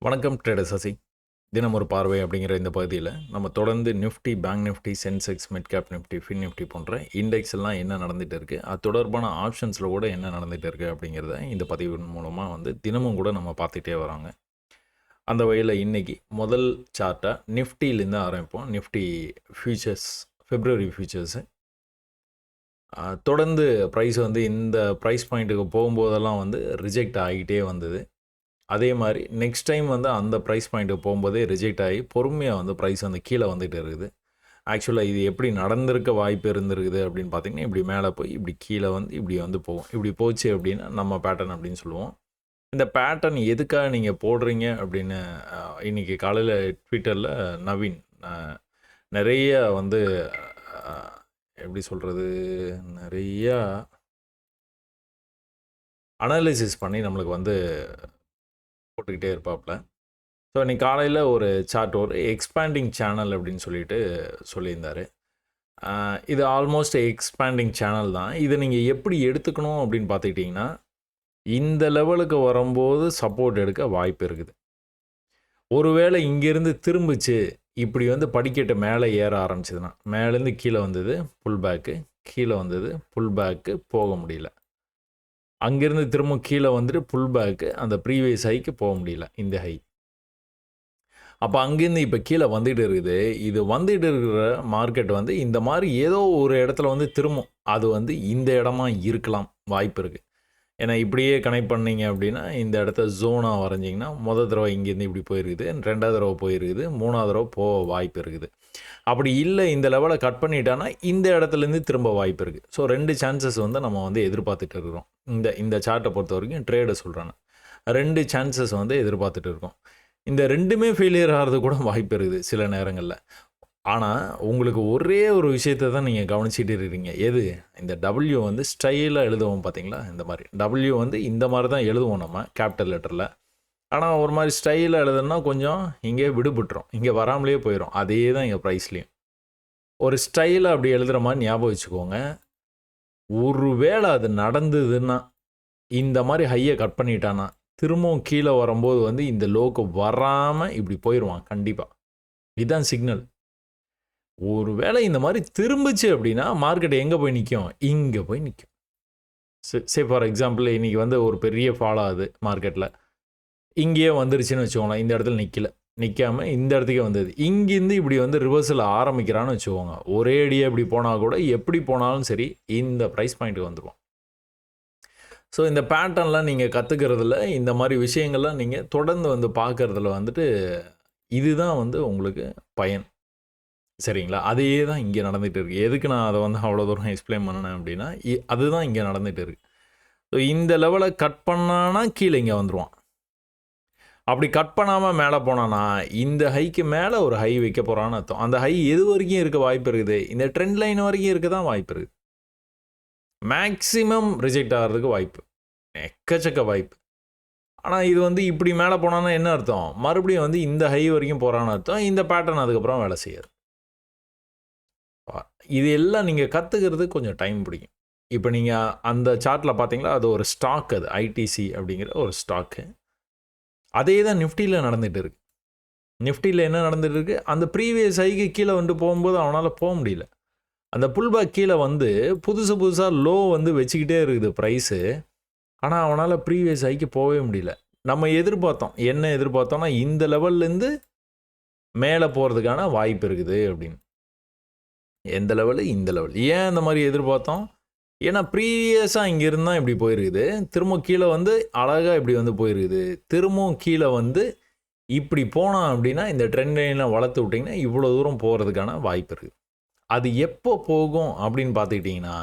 வணக்கம் ட்ரேடர் சசி. தினம் ஒரு பார்வை அப்படிங்கிற இந்த பகுதியில் நம்ம தொடர்ந்து Nifty, bank Nifty, Sensex, mid cap Nifty, fin Nifty போன்ற இண்டெக்ஸ் எல்லாம் என்ன நடந்துகிட்டு இருக்குது, அது தொடர்பான ஆப்ஷன்ஸில் கூட என்ன நடந்துகிட்டு இருக்குது அப்படிங்கிறத இந்த பதிவின் மூலமாக தினமும் கூட நம்ம பார்த்துட்டே வராங்க. அந்த வகையில் இன்றைக்கி முதல் சார்ட்டாக நிஃப்டியிலேருந்து ஆரம்பிப்போம். நிஃப்டி ஃபியூச்சர்ஸ், பிப்ரவரி ஃபியூச்சர்ஸு தொடர்ந்து ப்ரைஸ் இந்த ப்ரைஸ் பாயிண்ட்டுக்கு போகும்போதெல்லாம் ரிஜெக்ட் ஆகிட்டே வந்தது. அதே மாதிரி நெக்ஸ்ட் டைம் அந்த ப்ரைஸ் பாயிண்ட்டுக்கு போகும்போதே ரிஜெக்ட் ஆகி பொறுமையாக ப்ரைஸ் கீழே வந்துகிட்டு இருக்குது. ஆக்சுவலாக இது எப்படி நடந்திருக்க வாய்ப்பு இருந்திருக்குது அப்படின்னு பார்த்தீங்கன்னா, இப்படி மேலே போய் இப்படி கீழே இப்படி போகும். இப்படி போச்சு அப்படின்னா நம்ம பேட்டர்ன் அப்படின்னு சொல்லுவோம். இந்த பேட்டர்ன் எதுக்காக நீங்கள் போடுறீங்க அப்படின்னு இன்றைக்கி காலையில் ட்விட்டரில் நவீன் நிறைய எப்படி சொல்கிறது, நிறையா அனாலிசிஸ் பண்ணி நம்மளுக்கு போட்டுக்கிட்டே இருப்பாப்புல. ஸோ இன்றைக்கி காலையில் ஒரு சார்ட், ஒரு எக்ஸ்பேண்டிங் சேனல் அப்படின்னு சொல்லியிருந்தார். இது ஆல்மோஸ்ட் எக்ஸ்பேண்டிங் சேனல் தான். இதை நீங்கள் எப்படி எடுத்துக்கணும் அப்படின்னு பார்த்துக்கிட்டிங்கன்னா, இந்த லெவலுக்கு வரும்போது சப்போர்ட் எடுக்க வாய்ப்பு இருக்குது. ஒருவேளை இங்கேருந்து திரும்பிச்சு இப்படி படிக்கட்டு மேலே ஏற ஆரம்பிச்சதுன்னா, மேலேருந்து கீழே வந்தது புல் பேக்கு, கீழே வந்தது புல் பேக்கு, போக முடியல. அங்கேருந்து திரும்ப கீழே புல் பேக்கு அந்த ப்ரீவியஸ் ஹைக்கு போக முடியல, இந்த ஹை. அப்போ அங்கேருந்து இப்போ கீழே வந்துகிட்டு இருக்குது. இது வந்துகிட்டு இருக்கிற மார்க்கெட் இந்த மாதிரி ஏதோ ஒரு இடத்துல திரும்பும். அது இந்த இடமா இருக்கலாம், வாய்ப்பு இருக்குது. ஏன்னா இப்படியே கனெக்ட் பண்ணிங்க அப்படின்னா, இந்த இடத்த ஜோனாக வரைஞ்சிங்கன்னா, முதல் தடவை இங்கேருந்து இப்படி போயிருக்குது, ரெண்டாவது தடவை போயிருக்குது, மூணாவது தடவை போக வாய்ப்பு இருக்குது. அப்படி இல்லை, இந்த லெவலை கட் பண்ணிட்டான்னா இந்த இடத்துலேருந்து திரும்ப வாய்ப்பு இருக்குது. ஸோ 2 சான்சஸ் நம்ம எதிர்பார்த்துட்டு இருக்கிறோம். இந்த சார்ட்டை பொறுத்த வரைக்கும் ட்ரேடை சொல்கிறேன். 2 சான்சஸ் எதிர்பார்த்துட்டு இருக்கோம். இந்த 2மே ஃபெயிலியர் ஆகிறது கூட வாய்ப்பு இருக்குது சில நேரங்களில். ஆனால் உங்களுக்கு ஒரே ஒரு விஷயத்தை தான் நீங்கள் கவனிச்சிட்டு இருக்கிறீங்க. எது? இந்த டபிள்யூ ஸ்டைலாக எழுதுவோம் பார்த்தீங்களா, இந்த மாதிரி டபிள்யூ இந்த மாதிரி தான் எழுதுவோம் நம்ம கேபிட்டல் லெட்டரில். ஆனால் ஒரு மாதிரி ஸ்டைலாக எழுதுனா கொஞ்சம் இங்கே விடுபட்டுரும், இங்கே வராமலே போயிடும். அதே தான் இங்கே ப்ரைஸ்லேயும் ஒரு ஸ்டைலாக அப்படி எழுதுகிற மாதிரி ஞாபகம் வச்சுக்கோங்க. ஒருவேளை அது நடந்ததுன்னா, இந்த மாதிரி ஹையை கட் பண்ணிட்டானா திரும்பவும் கீழே வரும்போது இந்த லோக்கு வராமல் இப்படி போயிடுவான் கண்டிப்பாக. இதுதான் சிக்னல். ஒருவேளை இந்த மாதிரி திரும்பிச்சு அப்படின்னா மார்க்கெட் எங்கே போய் நிற்கும்? இங்கே போய் நிற்கும். சே ஃபார் எக்ஸாம்பிள் இன்றைக்கி ஒரு பெரிய ஃபால் ஆகுது மார்க்கெட்டில். இங்கேயே வந்துருச்சுன்னு வச்சுக்கோங்களேன். இந்த இடத்துல நிற்காமல் இந்த இடத்துக்கே வந்தது. இங்கேருந்து இப்படி ரிவர்ஸில் ஆரம்பிக்கிறான்னு வச்சுக்கோங்க. ஒரே அடியாக இப்படி போனால் கூட எப்படி போனாலும் சரி இந்த ப்ரைஸ் பாயிண்ட்டுக்கு வந்துடுவோம். ஸோ இந்த பேட்டர்ன்லாம் நீங்கள் கற்றுக்கிறதுல, இந்த மாதிரி விஷயங்கள்லாம் நீங்கள் தொடர்ந்து பார்க்குறதுல இதுதான் உங்களுக்கு பயன். சரிங்களா? அதே தான் இங்கே நடந்துகிட்டு இருக்குது. எதுக்கு நான் அதை அவ்வளோ தூரம் எக்ஸ்பிளைன் பண்ணினேன் அப்படின்னா, அதுதான் இங்கே நடந்துகிட்டு இருக்குது. ஸோ இந்த லெவலை கட் பண்ணானா கீழே இங்கே வந்துடுவான். அப்படி கட் பண்ணாமல் மேலே போனானா இந்த ஹைக்கு மேலே ஒரு ஹை வைக்க போகிறான்னு அர்த்தம். அந்த ஹை எது வரைக்கும் இருக்க வாய்ப்பு இருக்குது? இந்த ட்ரெண்ட் லைன் வரைக்கும் இருக்க தான் வாய்ப்பு இருக்குது. மேக்ஸிமம் ரிஜெக்ட் ஆகிறதுக்கு வாய்ப்பு, எக்கச்சக்க வாய்ப்பு. ஆனால் இது இப்படி மேலே போனான்னா என்ன அர்த்தம்? மறுபடியும் இந்த ஹை வரைக்கும் போகிறான்னு அர்த்தம். இந்த பேட்டர்ன் அதுக்கப்புறம் வேலை செய்யாது. இது எல்லாம் நீங்கள் கற்றுக்கிறது கொஞ்சம் டைம் பிடிக்கும். இப்போ நீங்கள் அந்த சார்ட்டில் பார்த்தீங்களா, அது ஒரு ஸ்டாக், அது ஐடிசி அப்படிங்கிற ஒரு ஸ்டாக்கு. அதே தான் நிஃப்டியில் நடந்துகிட்டு இருக்குது. நிஃப்டியில் என்ன நடந்துகிட்டு இருக்குது? அந்த ப்ரீவியஸ் ஹைக்கு கீழே போகும்போது அவனால் போக முடியல. அந்த புல்பேக் கீழே புதுசாக லோ வச்சுக்கிட்டே இருக்குது ப்ரைஸு. ஆனால் அவனால் ப்ரீவியஸ் ஹைக்கு போகவே முடியல. நம்ம எதிர்பார்த்தோம், என்ன எதிர்பார்த்தோம்னா இந்த லெவல்லேருந்து மேலே போகிறதுக்கான வாய்ப்பு இருக்குது அப்படின்னு. எந்த லெவலு? இந்த லெவல். ஏன் இந்த மாதிரி எதிர்பார்த்தோம்? ஏன்னா ப்ரீவியஸாக இங்கே இருந்தால் இப்படி போயிருக்குது, திரும்ப கீழே அழகாக இப்படி போயிருக்குது, திரும்பவும் கீழே இப்படி போனோம் அப்படின்னா இந்த ட்ரெண்ட் லைனை வளர்த்து விட்டிங்கன்னா இவ்வளோ தூரம் போகிறதுக்கான வாய்ப்பு இருக்குது. அது எப்போ போகும் அப்படின்னு பார்த்துக்கிட்டிங்கன்னா,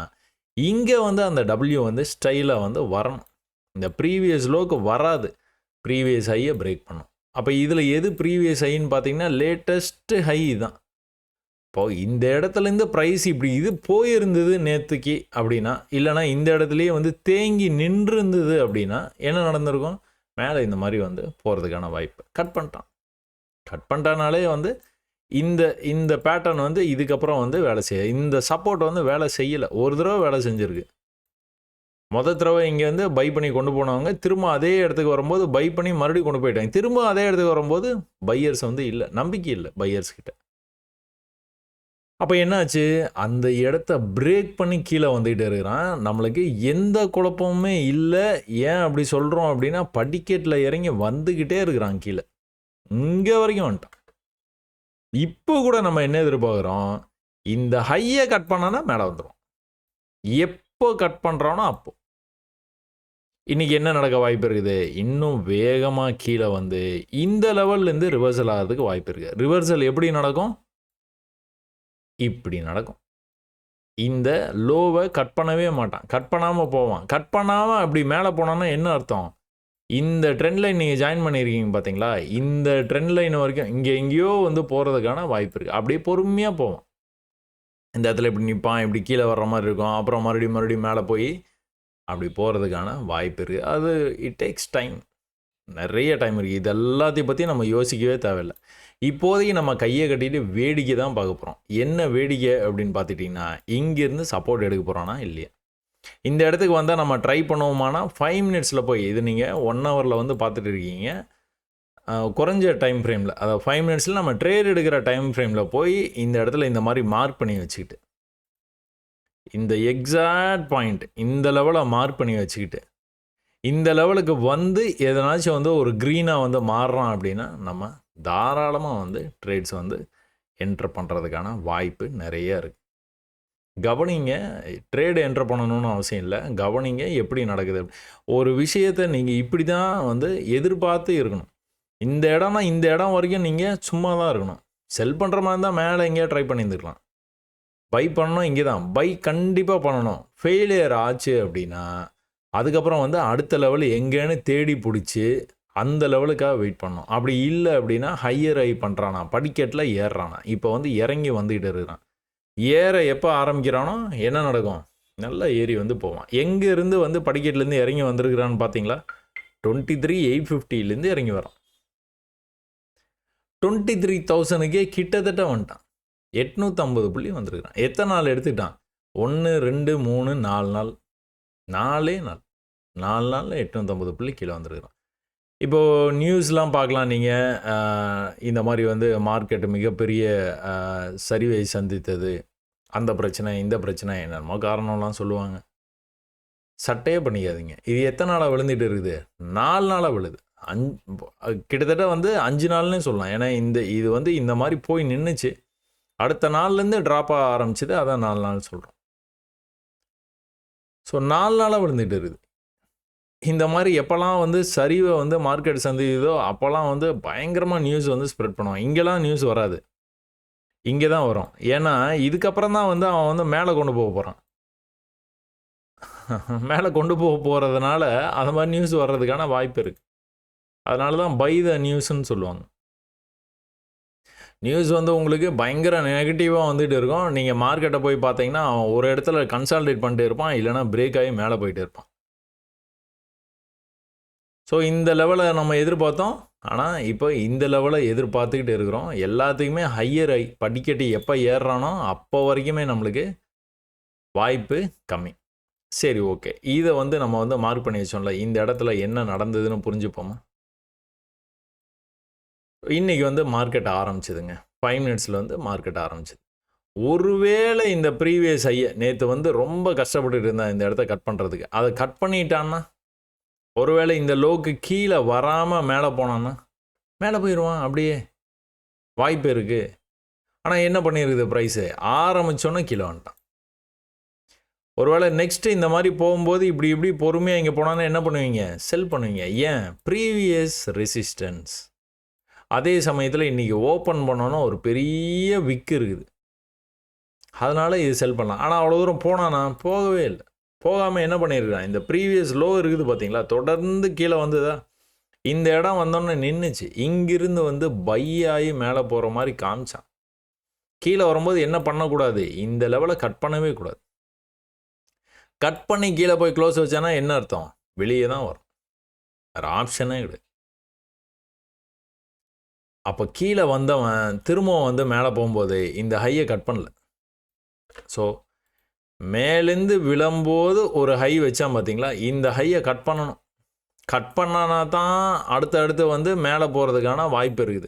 இங்கே அந்த டபிள்யூ ஸ்டைலாக வரணும். இந்த ப்ரீவியஸ் லோக்கு வராது, ப்ரீவியஸ் ஹையை பிரேக் பண்ணும். அப்போ இதில் எது ப்ரீவியஸ் ஹைன்னு பார்த்தீங்கன்னா லேட்டஸ்ட்டு ஹை தான். இப்போது இந்த இடத்துலேருந்து ப்ரைஸ் இப்படி இது போயிருந்தது நேற்றுக்கு அப்படின்னா, இல்லைனா இந்த இடத்துலையே தேங்கி நின்று இருந்தது அப்படின்னா என்ன நடந்திருக்கும்? மேலே இந்த மாதிரி போகிறதுக்கான வாய்ப்பு. கட் பண்ணிட்டானாலே இந்த இந்த பேட்டர்ன் இதுக்கப்புறம் வேலை செய்ய, இந்த சப்போர்ட் வேலை செய்யலை. ஒரு தடவை வேலை செஞ்சுருக்கு. தடவை இங்கே வந்து பை பண்ணி கொண்டு போனவங்க திரும்ப அதே இடத்துக்கு வரும்போது பை பண்ணி மறுபடியும் கொண்டு போயிட்டாங்க. திரும்ப அதே இடத்துக்கு வரும்போது பையர்ஸ் வந்து இல்லை, நம்பிக்கை இல்லை பையர்ஸ் கிட்ட. அப்போ என்னாச்சு, அந்த இடத்த பிரேக் பண்ணி கீழே வந்துக்கிட்டே இருக்கிறான். நம்மளுக்கு எந்த குழப்பமுமே இல்லை. ஏன் அப்படி சொல்கிறோம் அப்படின்னா, படிக்கட்டில் இறங்கி வந்துக்கிட்டே இருக்கிறான் கீழே, இங்கே வரைக்கும் வந்துட்டான். இப்போ கூட நம்ம என்ன எதிர்பார்க்குறோம், இந்த ஹையை கட் பண்ணானா மேலே வந்துடும். எப்போ கட் பண்ணுறானோ அப்போ. இன்றைக்கி என்ன நடக்க வாய்ப்பு இருக்குது, இன்னும் வேகமாக கீழே வந்து இந்த லெவல்லேருந்து ரிவர்சல் ஆகிறதுக்கு வாய்ப்பு இருக்குது. ரிவர்சல் எப்படி நடக்கும், இப்படி நடக்கும். இந்த லோவை கட் பண்ணவே மாட்டான், கட் பண்ணாமல் போவான். கட் பண்ணாமல் அப்படி மேலே போனான்னா என்ன அர்த்தம், இந்த ட்ரெண்ட் லைன் நீங்கள் ஜாயின் பண்ணியிருக்கீங்க பார்த்தீங்களா, இந்த ட்ரெண்ட் லைன் வரைக்கும் இங்கே எங்கேயோ வந்து போகிறதுக்கான வாய்ப்பு இருக்குது. அப்படியே பொறுமையாக போவான். இந்த இடத்துல இப்படி நிற்பான், இப்படி கீழே வர்ற மாதிரி இருக்கும், அப்புறம் மறுபடியும் மேலே போய் அப்படி போகிறதுக்கான வாய்ப்பு இருக்குது. அது இட் டேக்ஸ் டைம், நிறைய டைம் இருக்குது. இது எல்லாத்தையும் பற்றி நம்ம யோசிக்கவே தேவையில்லை. இப்போதைக்கு நம்ம கையை கட்டிட்டு வேடிக்கை தான் பார்க்க போகிறோம். என்ன வேடிக்கை அப்படின்னு பார்த்துட்டிங்கன்னா, இங்கேருந்து சப்போர்ட் எடுக்க போகிறோன்னா இல்லையா. இந்த இடத்துக்கு வந்தால் நம்ம ட்ரை பண்ணுவோமானா 5 மினிட்ஸில் போய், இது நீங்கள் 1 ஹவரில் வந்து பார்த்துட்டு இருக்கீங்க, குறைஞ்ச டைம் ஃப்ரேமில், அதாவது 5 மினிட்ஸில் நம்ம ட்ரேட் எடுக்கிற டைம் ஃப்ரேமில் போய் இந்த இடத்துல இந்த மாதிரி மார்க் பண்ணி வச்சுக்கிட்டு, இந்த எக்ஸாக்ட் பாயிண்ட் இந்த லெவலை மார்க் பண்ணி வச்சுக்கிட்டு, இந்த லெவலுக்கு வந்து எதனாச்சும் வந்து ஒரு க்ரீனாக வந்து மாறுறான் அப்படின்னா நம்ம தாராளமாக வந்து ட்ரேட்ஸ் வந்து என்ட்ரு பண்ணுறதுக்கான வாய்ப்பு நிறைய இருக்குது. கவனிங்க, ட்ரேடு என்ட்ரு பண்ணணும்னு அவசியம் இல்லை, கவனிங்க எப்படி நடக்குது. ஒரு விஷயத்தை நீங்கள் இப்படி தான் வந்து எதிர்பார்த்து இருக்கணும். இந்த இடம்னா இந்த இடம் வரைக்கும் நீங்கள் சும்மா தான் இருக்கணும். செல் பண்ணுற மாதிரி தான் மேலே எங்கேயா ட்ரை பண்ணியிருந்துருக்கலாம். பை பண்ணணும், இங்கே தான் பை கண்டிப்பாக பண்ணணும். ஃபெயிலியர் ஆச்சு அப்படின்னா அதுக்கப்புறம் வந்து அடுத்த லெவல் எங்கேன்னு தேடி பிடிச்சி அந்த லெவலுக்காக வெயிட் பண்ணணும். அப்படி இல்லை அப்படின்னா ஹையர் ஹை பண்ணுறானா, படிக்கட்டில் ஏறுறானா, இப்போ வந்து இறங்கி வந்துக்கிட்டு இருக்கிறான். ஏற எப்போ ஆரம்பிக்கிறானோ என்ன நடக்கும், நல்லா ஏறி வந்து போவான். எங்கேருந்து வந்து படிக்கட்டிலேருந்து இறங்கி வந்திருக்கிறான்னு பார்த்தீங்களா, 23,850 இறங்கி வரான். 23,000க்கே கிட்டத்தட்ட வந்துட்டான். 850 புள்ளி வந்திருக்கிறான். எத்தனை நாள் எடுத்துக்கிட்டான், 1 2 3 4 நாள், 4 நாளில் 850 புள்ளி கீழே வந்துருக்குறான். இப்போது நியூஸ்லாம் பார்க்கலாம் நீங்கள், இந்த மாதிரி வந்து மார்க்கெட்டு மிகப்பெரிய சரிவை சந்தித்தது, அந்த பிரச்சனை இந்த பிரச்சனை என்னென்னமோ காரணம்லாம் சொல்லுவாங்க. சட்டையே பண்ணிக்காதீங்க. இது எத்தனை நாளாக விழுந்துட்டு இருக்குது, 4 நாளாக விழுது. கிட்டத்தட்ட வந்து 5 நாள்னே சொல்லலாம். ஏன்னா இது வந்து இந்த மாதிரி போய் நின்றுச்சு, அடுத்த நாள்லேருந்து ட்ராப் ஆக ஆரம்பிச்சது, அதான் 4 நாள் சொல்கிறோம். ஸோ 4 நாளாக விழுந்துட்டு இருக்குது. இந்த மாதிரி எப்போல்லாம் வந்து சரிவை வந்து மார்க்கெட் சந்திக்குதோ அப்போல்லாம் வந்து பயங்கரமாக நியூஸ் வந்து ஸ்ப்ரெட் பண்ணுவான். இங்கெல்லாம் நியூஸ் வராது, இங்கே தான் வரும். ஏன்னா இதுக்கப்புறம் தான் வந்து அவன் வந்து மேலே கொண்டு போக போகிறான். மேலே கொண்டு போக போகிறதுனால அது மாதிரி நியூஸ் வர்றதுக்கான வாய்ப்பு இருக்குது. அதனால தான் பை த நியூஸ்ன்னு சொல்லுவாங்க. நியூஸ் வந்து உங்களுக்கு பயங்கர நெகட்டிவாக வந்துகிட்டு இருக்கும். நீங்கள் மார்க்கெட்டை போய் பார்த்தீங்கன்னா அவன் ஒரு இடத்துல கன்சால்டேட் பண்ணிட்டு இருப்பான், இல்லைனா பிரேக் ஆகி மேலே போயிட்டு இருப்பான். ஸோ இந்த லெவலை நம்ம எதிர்பார்த்தோம், ஆனால் இப்போ இந்த லெவலை எதிர்பார்த்துக்கிட்டு இருக்கிறோம். எல்லாத்துக்குமே ஹையர் ஹை, படிக்கட்டு எப்போ ஏறுறானோ அப்போ வரைக்குமே நம்மளுக்கு வாய்ப்பு கம்மி. சரி, ஓகே, இதை வந்து நம்ம வந்து மார்க் பண்ணி வச்சோம்ல, இந்த இடத்துல என்ன நடந்ததுன்னு புரிஞ்சுப்போமா. இன்றைக்கி வந்து மார்க்கெட் ஆரம்பிச்சிதுங்க, 5 மினிட்ஸில் வந்து மார்க்கெட் ஆரம்பிச்சிது. ஒருவேளை இந்த ப்ரீவியஸ் ஹையை நேற்று வந்து ரொம்ப கஷ்டப்பட்டுட்டு இருந்தான் இந்த இடத்த கட் பண்ணுறதுக்கு, அதை கட் பண்ணிட்டான்னா, ஒருவேளை இந்த லோக்கு கீழே வராமல் மேலே போனான்னா மேலே போயிடுவான், அப்படியே வாய்ப்பு இருக்குது. ஆனால் என்ன பண்ணியிருக்குது, ப்ரைஸு ஆரம்பித்தோன்னே கீழே வந்துட்டான். ஒருவேளை நெக்ஸ்ட்டு இந்த மாதிரி போகும்போது இப்படி பொறுமையாக இங்கே போனான்னா என்ன பண்ணுவீங்க, செல் பண்ணுவீங்க. ஏன், ப்ரீவியஸ் ரெசிஸ்டன்ஸ். அதே சமயத்தில் இன்றைக்கி ஓப்பன் பண்ணோன்னா ஒரு பெரிய விக்கு இருக்குது, அதனால் இது செல் பண்ணலாம். ஆனால் அவ்வளோ தூரம் போனானா, போகவே இல்லை. போகாமல் என்ன பண்ணியிருக்கான், இந்த ப்ரீவியஸ் லோ இருக்குது பார்த்தீங்களா, தொடர்ந்து கீழே வந்ததா, இந்த இடம் வந்தோன்னே நின்றுச்சு. இங்கிருந்து வந்து பை ஆகி மேலே போகிற மாதிரி காமிச்சான். கீழே வரும்போது என்ன பண்ணக்கூடாது, இந்த லெவலை கட் பண்ணவே கூடாது. கட் பண்ணி கீழே போய் க்ளோஸ் வச்சானா என்ன அர்த்தம், வெளியே தான் வரும், வேறு ஆப்ஷனே கிடையாது. அப்போ கீழே வந்தவன் திரும்பவும் வந்து மேலே போகும்போது இந்த ஹையை கட் பண்ணல. ஸோ மேலேருந்து விழும்போது ஒரு ஹை வச்சான் பார்த்தீங்களா, இந்த ஹையை கட் பண்ணணும். கட் பண்ணானா தான் அடுத்து வந்து மேலே போகிறதுக்கான வாய்ப்பு இருக்குது.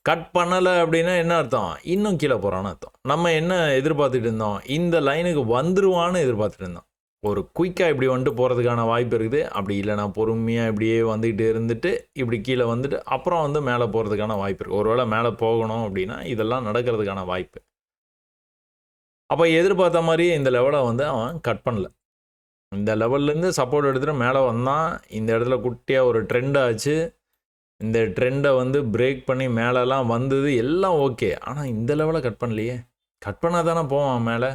கட் பண்ணலை அப்படின்னா என்ன அர்த்தம்? இன்னும் கீழே போகிறான்னு அர்த்தம். நம்ம என்ன எதிர்பார்த்துட்டு இருந்தோம்? இந்த லைனுக்கு வந்துருவான்னு எதிர்பார்த்துட்டு இருந்தோம். ஒரு குயிக்காக இப்படி வந்துட்டு போகிறதுக்கான வாய்ப்பு இருக்குது. அப்படி இல்லைனா பொறுமையாக இப்படியே வந்துக்கிட்டு இருந்துட்டு இப்படி கீழே வந்துட்டு அப்புறம் வந்து மேலே போகிறதுக்கான வாய்ப்பு இருக்குது. ஒருவேளை மேலே போகணும் அப்படின்னா இதெல்லாம் நடக்கிறதுக்கான வாய்ப்பு. அப்போ எதிர்பார்த்த மாதிரியே இந்த லெவலை வந்து அவன் கட் பண்ணல. இந்த லெவல்லேருந்து சப்போர்ட் எடுத்துகிட்டு மேலே வந்தான். இந்த இடத்துல குட்டியாக ஒரு ட்ரெண்ட் ஆச்சு. இந்த ட்ரெண்டை வந்து பிரேக் பண்ணி மேலெலாம் வந்தது எல்லாம் ஓகே. ஆனால் இந்த லெவலை கட் பண்ணலையே. கட் பண்ணால் தானே போவான் மேலே.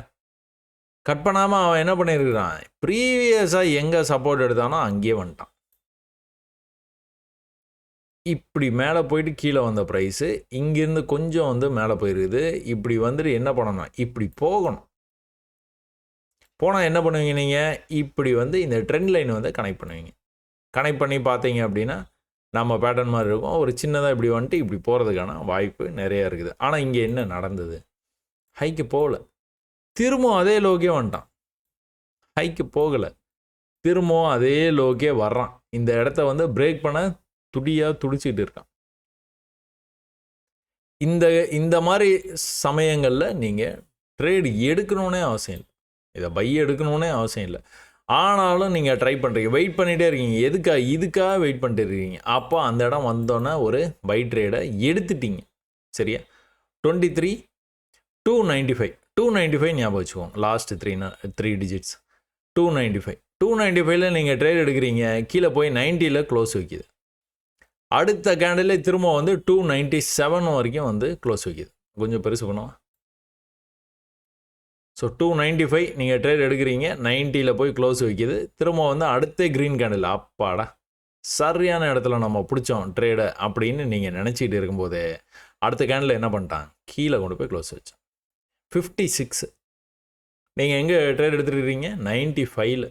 கட் பண்ணாமல் அவன் என்ன பண்ணியிருக்கிறான், ப்ரீவியஸாக எங்கே சப்போர்ட் எடுத்தானோ அங்கேயே வந்துட்டான். இப்படி மேலே போயிட்டு கீழே வந்த ப்ரைஸு இங்கேருந்து கொஞ்சம் வந்து மேலே போயிருக்குது. இப்படி வந்துட்டு என்ன பண்ணணும், இப்படி போகணும். போனால் என்ன பண்ணுவீங்க நீங்கள், இப்படி வந்து இந்த ட்ரெண்ட் லைன் வந்து கனெக்ட் பண்ணுவீங்க. கனெக்ட் பண்ணி பார்த்தீங்க அப்படின்னா நம்ம பேட்டர்ன் மாதிரி இருக்கும். ஒரு சின்னதாக இப்படி வந்துட்டு இப்படி போகிறதுக்கான வாய்ப்பு நிறையா இருக்குது. ஆனால் இங்கே என்ன நடந்தது, ஹைக்கு போகல, திரும்பவும் அதே லோக்கே வந்துட்டான். ஹைக்கு போகலை, திரும்பவும் அதே லோக்கே வர்றான். இந்த இடத்த வந்து பிரேக் பண்ண துடிச்சிக்கிட்டு இருக்கான். இந்த மாதிரி சமயங்களில் நீங்கள் ட்ரேடு எடுக்கணுன்னே அவசியம் இல்லை, இதை பை எடுக்கணுன்னே அவசியம் இல்லை. ஆனாலும் நீங்கள் ட்ரை பண்ணுறீங்க, வெயிட் பண்ணிகிட்டே இருக்கீங்க. இதுக்காக வெயிட் பண்ணிட்டு இருக்கீங்க. அப்போ அந்த இடம் வந்தோன்னே ஒரு பை ட்ரேடை எடுத்துட்டீங்க. சரியா? 23,295 ஞாபகம் வச்சுக்கோங்க. லாஸ்ட் 3 டிஜிட்ஸ் 295 நீங்கள் ட்ரேட் எடுக்கிறீங்க. கீழே போய் 90ல் க்ளோஸ் வைக்கிது. அடுத்த கேண்டிலே திரும்ப வந்து 297 வரைக்கும் வந்து க்ளோஸ் வைக்கிது. கொஞ்சம் பெருசு பண்ணுவோம். ஸோ 295 நீங்கள் ட்ரேட் எடுக்கிறீங்க, 90ல் போய் க்ளோஸ் வைக்கிது. திரும்ப வந்து அடுத்த க்ரீன் கேண்டில், அப்பாடா சரியான இடத்துல நம்ம பிடிச்சோம் ட்ரேடை அப்படின்னு நீங்கள் நினச்சிக்கிட்டு இருக்கும்போது அடுத்த கேண்டில் என்ன பண்ணிட்டான், கீழே கொண்டு போய் க்ளோஸ் வச்சான். 56 நீங்கள் எங்கே ட்ரேட் எடுத்துருக்கிறீங்க, 95ல்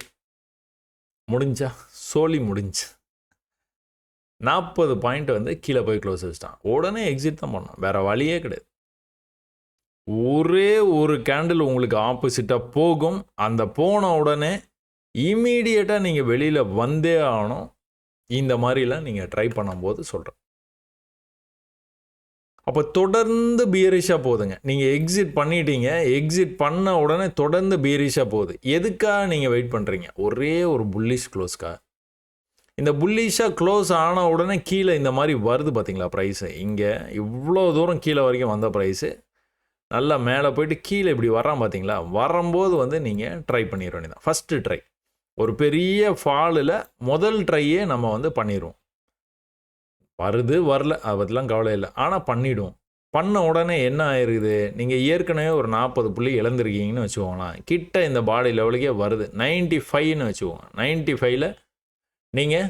முடிஞ்சா சோலி முடிஞ்சு 40 பாயிண்ட் வந்து கீழே போய் க்ளோஸ் வச்சிட்டான். உடனே எக்ஸிட் தான் பண்ணோம், வேறு வழியே கிடையாது. ஒரே ஒரு கேண்டில் உங்களுக்கு ஆப்போசிட்டாக போகும். அந்த போன உடனே இமீடியட்டாக நீங்கள் வெளியில் வந்தே ஆகணும். இந்த மாதிரிலாம் நீங்கள் ட்ரை பண்ணும்போது சொல்கிறேன். அப்போ தொடர்ந்து பியரிஷாக போகுதுங்க. நீங்கள் எக்ஸிட் பண்ணிட்டீங்க, எக்ஸிட் பண்ண உடனே தொடர்ந்து பியரிஷாக போகுது. எதுக்காக நீங்கள் வெயிட் பண்ணுறீங்க, ஒரே ஒரு புல்லிஷ் க்ளோஸ்க்காக. இந்த புல்லிஷாக க்ளோஸ் ஆன உடனே கீழே இந்த மாதிரி வருது பார்த்தீங்களா ப்ரைஸு. இங்கே இவ்வளோ தூரம் கீழே வரைக்கும் வந்த ப்ரைஸு நல்லா மேலே போயிட்டு கீழே இப்படி வரான் பார்த்தீங்களா. வரும்போது வந்து நீங்கள் ட்ரை பண்ணிட வேண்டியதான். ஃபஸ்ட்டு ட்ரை, ஒரு பெரிய ஃபாலில் முதல் ட்ரையே நம்ம வந்து பண்ணிடுவோம். வருது வரல அதை பற்றிலாம் கவலை இல்லை, ஆனால் பண்ணிவிடுவோம். பண்ண உடனே என்ன ஆயிடுது, நீங்கள் ஏற்கனவே ஒரு 40 புள்ளி இழந்திருக்கீங்கன்னு வச்சுக்கோங்களேன். கிட்ட இந்த பாடி லெவலுக்கே வருது 95ன்னு வச்சுக்கோங்க. 95ல் நீங்கள்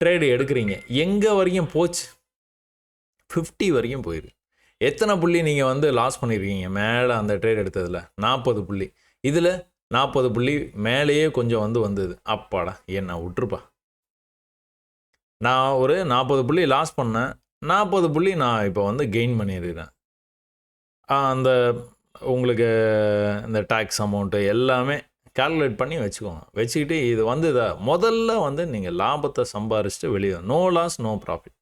ட்ரேடு எடுக்கிறீங்க. எங்கே வரைக்கும் போச்சு, 50 வரைக்கும் போயிருக்கு. எத்தனை புள்ளி நீங்கள் வந்து லாஸ் பண்ணியிருக்கீங்க மேலே அந்த ட்ரேட் எடுத்ததில், 40 புள்ளி. இதில் 40 புள்ளி மேலேயே கொஞ்சம் வந்து வந்தது. அப்பாடா என்ன விட்டுருப்பா, நான் ஒரு 40 புள்ளி லாஸ் பண்ணேன், 40 புள்ளி நான் இப்போ வந்து கெயின் பண்ணியிருக்கிறேன். அந்த உங்களுக்கு இந்த டேக்ஸ் அமௌண்ட்டு எல்லாமே கால்குலேட் பண்ணி வச்சுக்கோங்க. வச்சுக்கிட்டு இது வந்து முதல்ல வந்து நீங்கள் லாபத்தை சம்பாரிச்சுட்டு வெளியே, நோ லாஸ் நோ ப்ராஃபிட்.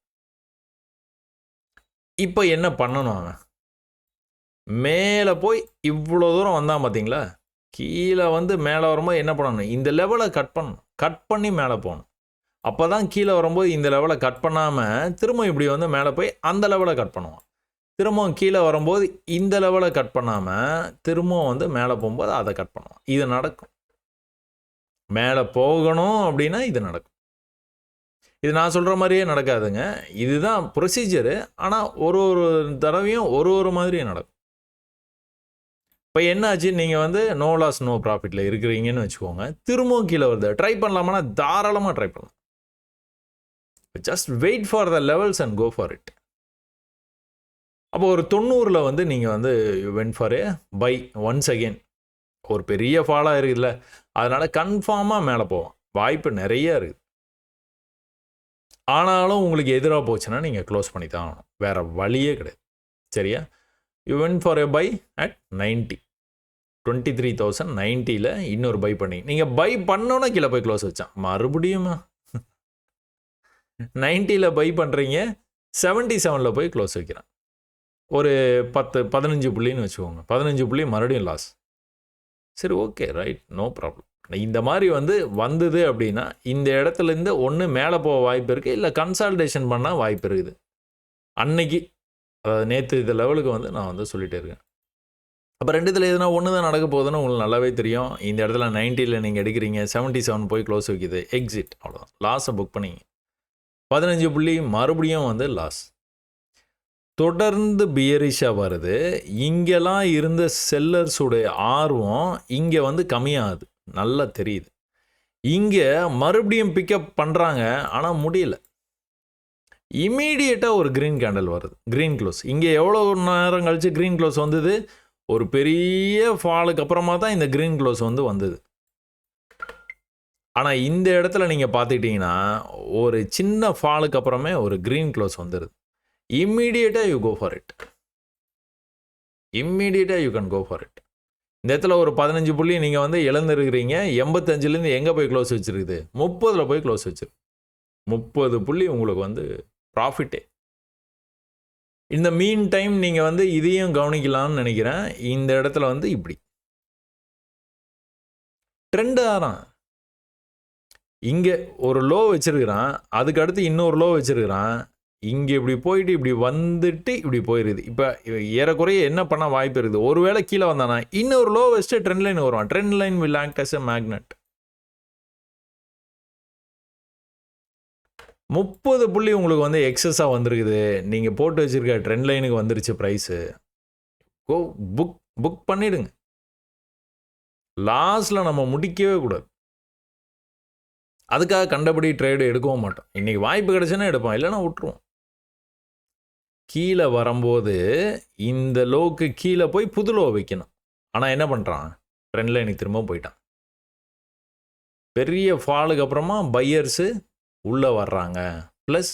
இப்போ என்ன பண்ணணும், அவன் மேலே போய் இவ்வளோ தூரம் வந்தான் பார்த்தீங்களா, கீழே வந்து மேலே வரும்போது என்ன பண்ணணும், இந்த லெவலை கட் பண்ணணும். கட் பண்ணி மேலே போகணும். அப்போ தான் கீழே வரும்போது இந்த லெவலை கட் பண்ணாமல் திரும்ப இப்படி வந்து மேலே போய் அந்த லெவலை கட் பண்ணுவான். திரும்பவும் கீழே வரும்போது இந்த லெவலை கட் பண்ணாமல் திரும்பவும் வந்து மேலே போகும்போது அதை கட் பண்ணுவான். இது நடக்கும். மேலே போகணும் அப்படின்னா இது நடக்கும். இது நான் சொல்கிற மாதிரியே நடக்காதுங்க, இதுதான் ப்ரொசீஜரு. ஆனால் ஒரு தடவையும் ஒரு மாதிரியே நடக்கும். இப்போ என்னாச்சு, நீங்கள் வந்து நோ லாஸ் நோ ப்ராஃபிட்டில் இருக்கிறீங்கன்னு வச்சுக்கோங்க. திரும்பவும் கீழே வருது, ட்ரை பண்ணலாமான்னா தாராளமாக ட்ரை பண்ணலாம். Just wait for the levels and go for it. அப்போ ஒரு 90ல் வந்து நீங்கள் வந்து went for a buy once again. ஒரு பெரிய ஃபாலாக இருக்குதுல்ல, அதனால் கன்ஃபார்மாக மேலே போவோம், வாய்ப்பு நிறைய இருக்குது. ஆனாலும் உங்களுக்கு எதிராக போச்சுன்னா நீங்கள் க்ளோஸ் பண்ணி தான் ஆகணும், வேறு வழியே கிடையாது. சரியா? You went for a by at 90, 23,090ல் இன்னொரு பை பண்ணி நீங்கள் பை பண்ணோன்னா கீழே போய் க்ளோஸ் வச்சான். மறுபடியும் 90ல் பை பண்ணுறீங்க, 77ல் போய் க்ளோஸ் வைக்கிறான். ஒரு 15 புள்ளின்னு வச்சுக்கோங்க. 15 புள்ளி மறுபடியும் லாஸ். சரி, ஓகே, ரைட், நோ ப்ராப்ளம். இந்த மாதிரி வந்தது அப்படின்னா இந்த இடத்துலேருந்து ஒன்று மேலே போக வாய்ப்பு இருக்குது, இல்லை கன்சால்டேஷன் பண்ணால் வாய்ப்பு இருக்குது. அன்னைக்கு அதாவது நேற்று இந்த லெவலுக்கு நான் சொல்லிகிட்டே இருக்கேன். அப்போ ரெண்டுத்தில் எதுனா ஒன்று தான் நடக்க போகுதுன்னு உங்களுக்கு நல்லாவே தெரியும். இந்த இடத்துல 90ல் நீங்கள் எடுக்கிறீங்க, 77 போய் க்ளோஸ் வைக்குது, எக்ஸிட், அவ்வளோதான், லாஸை புக் பண்ணிங்க. 15 புள்ளி மறுபடியும் லாஸ். தொடர்ந்து பியரிஷாக வருது. இங்கெல்லாம் இருந்த செல்லர்ஸுடைய ஆர்வம் இங்கே கம்மியாகுது, நல்லா தெரியுது. இங்கே மறுபடியும் பிக்கப் பண்ணுறாங்க, ஆனால் முடியல. இமீடியட்டாக ஒரு க்ரீன் கேண்டல் வருது, க்ரீன் க்ளோஸ். இங்கே எவ்வளோ நேரம் கழித்து க்ரீன் க்ளோஸ் வந்தது? ஒரு பெரிய ஃபாலுக்கு அப்புறமா தான் இந்த க்ரீன் க்ளோஸ் வந்தது. ஆனால் இந்த இடத்துல நீங்கள் பார்த்துக்கிட்டிங்கன்னா ஒரு சின்ன ஃபாலுக்கு அப்புறமே ஒரு க்ரீன் க்ளோஸ் வந்துடுது. இம்மீடியட்டாக யூ கோ ஃபார் இட். இம்மீடியட்டாக you can go for it. இந்த இடத்துல ஒரு 15 புள்ளி நீங்கள் இழந்துருக்கிறீங்க. 85லேருந்து எங்கே போய் க்ளோஸ் வச்சுருக்குது? 30ல் போய் க்ளோஸ் வச்சுருக்கு. 30 புள்ளி உங்களுக்கு ப்ராஃபிட்டே. இந்த மீன் டைம் நீங்கள் இதையும் கவனிக்கலாம்னு நினைக்கிறேன். இந்த இடத்துல இப்படி ட்ரெண்ட் ஆகிறான். இங்கே ஒரு லோ வச்சுருக்கிறான், அதுக்கு அடுத்து இன்னொரு லோ வச்சுருக்கிறான். இங்கே இப்படி போயிட்டு இப்படி வந்துட்டு இப்படி போயிடுது. இப்போ ஏறக்குறைய என்ன பண்ண வாய்ப்பு இருக்குது? ஒருவேளை கீழே வந்தானா இன்னொரு லோ வச்சுட்டு ட்ரெண்ட் லைன் வருவான். Trend line will act as a magnet. 30 புள்ளி உங்களுக்கு எக்ஸஸாக வந்திருக்குது. நீங்கள் போட்டு வச்சுருக்க ட்ரெண்ட் லைனுக்கு வந்துருச்சு ப்ரைஸு. கோ புக் பண்ணிவிடுங்க. லாஸ்ட்டில் நம்ம முடிக்கவே கூடாது. அதுக்காக கண்டபடி ட்ரேடு எடுக்கவும் மாட்டோம். இன்றைக்கி வாய்ப்பு கிடச்சுன்னா எடுப்போம், இல்லைன்னா விட்டுருவோம். கீழே வரும்போது இந்த லோவுக்கு கீழே போய் புது லோ வைக்கணும். ஆனால் என்ன பண்ணுறான்? ட்ரெண்ட் லைனுக்கு திரும்ப போயிட்டான். பெரிய ஃபாலுக்கு அப்புறமா பையர்ஸு உள்ளே வர்றாங்க. ப்ளஸ்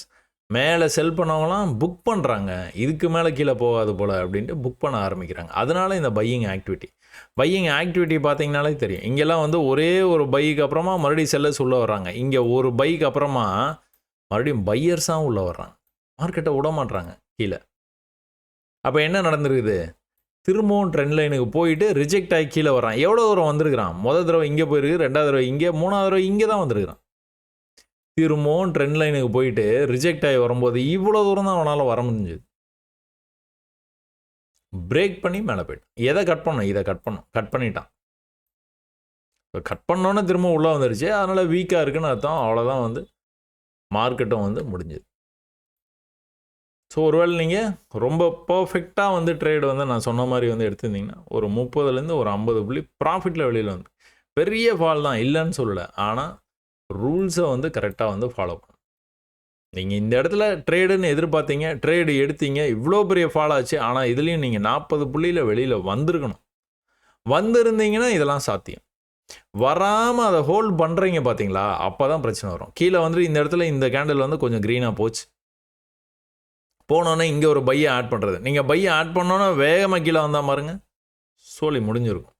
மேலே செல் பண்ணவங்களாம் புக் பண்ணுறாங்க. இதுக்கு மேலே கீழே போகாது போல் அப்படின்ட்டு புக் பண்ண ஆரம்பிக்கிறாங்க. அதனால இந்த பையிங் ஆக்டிவிட்டி பார்த்தீங்கனாலே தெரியும். இங்கெல்லாம் ஒரே ஒரு பைக்கு அப்புறமா மறுபடியும் செல்லர்ஸ் உள்ளே வர்றாங்க. இங்கே ஒரு பைக்கு அப்புறமா மறுபடியும் பையர்ஸாக உள்ளே வர்றாங்க. மார்க்கெட்டை விட மாட்றாங்க கீழே. அப்போ என்ன நடந்திருக்குது? திரும்பவும் ட்ரெண்ட் லைனுக்கு போயிட்டு ரிஜெக்ட் ஆகி கீழே வரான். எவ்வளோ தூரம் வந்திருக்கிறான்? முதல் தடவை இங்கே போயிருக்கு, 2வது தடவை இங்கே, 3வது தடவை இங்கே தான் வந்திருக்கிறான். திரும்பவும் ட்ரெண்ட் லைனுக்கு போயிட்டு ரிஜெக்ட் ஆகி வரும்போது இவ்வளோ தூரம் தான் அவனால் வர முடிஞ்சுது. பிரேக் பண்ணி மேலே போயிட்டான். எதை கட் பண்ணோம்? இதை கட் பண்ணிட்டான். இப்போ கட் பண்ணோன்னே திரும்ப உள்ளே வந்துருச்சு. அதனால் வீக்காக இருக்குன்னு அர்த்தம். அவ்வளோதான் மார்க்கெட்டும் முடிஞ்சுது. ஸோ ஒருவேளை நீங்கள் ரொம்ப பர்ஃபெக்டாக ட்ரேடு நான் சொன்ன மாதிரி எடுத்திருந்தீங்கன்னா ஒரு 30லேருந்து ஒரு 50 புள்ளி ப்ராஃபிட்டில் வெளியில் பெரிய ஃபால் தான், இல்லைன்னு சொல்லலை. ஆனால் ரூல்ஸை கரெக்டாக ஃபாலோ பண்ணணும். நீங்கள் இந்த இடத்துல ட்ரேடுன்னு எதிர்பார்த்தீங்க, ட்ரேடு எடுத்தீங்க, இவ்வளோ பெரிய ஃபால் ஆச்சு. ஆனால் இதுலேயும் நீங்கள் 40 புள்ளியில் வெளியில் வந்திருக்கணும். வந்திருந்தீங்கன்னா இதெல்லாம் சாத்தியம். வராமல் அதை ஹோல்ட் பண்ணுறீங்க பார்த்தீங்களா? அப்போ தான் பிரச்சனை வரும். கீழே இந்த இடத்துல இந்த கேண்டில் கொஞ்சம் க்ரீனாக போச்சு. போனோன்னே இங்கே ஒரு பையை ஆட் பண்ணுறது. நீங்கள் பையை ஆட் பண்ணோன்னா வேகமாக கீழே வந்தால் பாருங்க, சோலி முடிஞ்சிருக்கும்.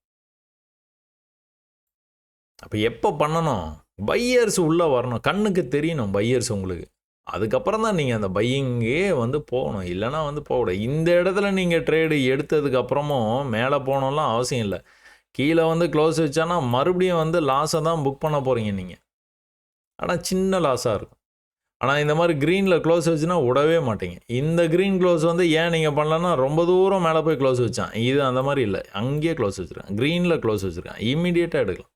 அப்போ எப்போ பண்ணணும்? பையர்ஸ் உள்ளே வரணும், கண்ணுக்கு தெரியணும் பையர்ஸ் உங்களுக்கு. அதுக்கப்புறம் தான் நீங்கள் அந்த பையிங்கே போகணும். இல்லைனா போகக்கூடாது. இந்த இடத்துல நீங்கள் ட்ரேடு எடுத்ததுக்கப்புறமும் மேலே போகணும்லாம் அவசியம் இல்லை. கீழே க்ளோஸ் வச்சானா மறுபடியும் லாஸை தான் புக் பண்ண போகிறீங்க நீங்கள். ஆனால் சின்ன லாஸாக இருக்கும். ஆனால் இந்த மாதிரி க்ரீனில் க்ளோஸ் வச்சுன்னா விடவே மாட்டீங்க. இந்த க்ரீன் க்ளோஸ் ஏன் நீங்கள் பண்ணலன்னா ரொம்ப தூரம் மேலே போய் க்ளோஸ் வச்சான். இது அந்த மாதிரி இல்லை, அங்கேயே க்ளோஸ் வச்சுருக்கேன், க்ரீனில் க்ளோஸ் வச்சுருக்கேன், இம்மீடியட்டாக எடுக்கலாம்.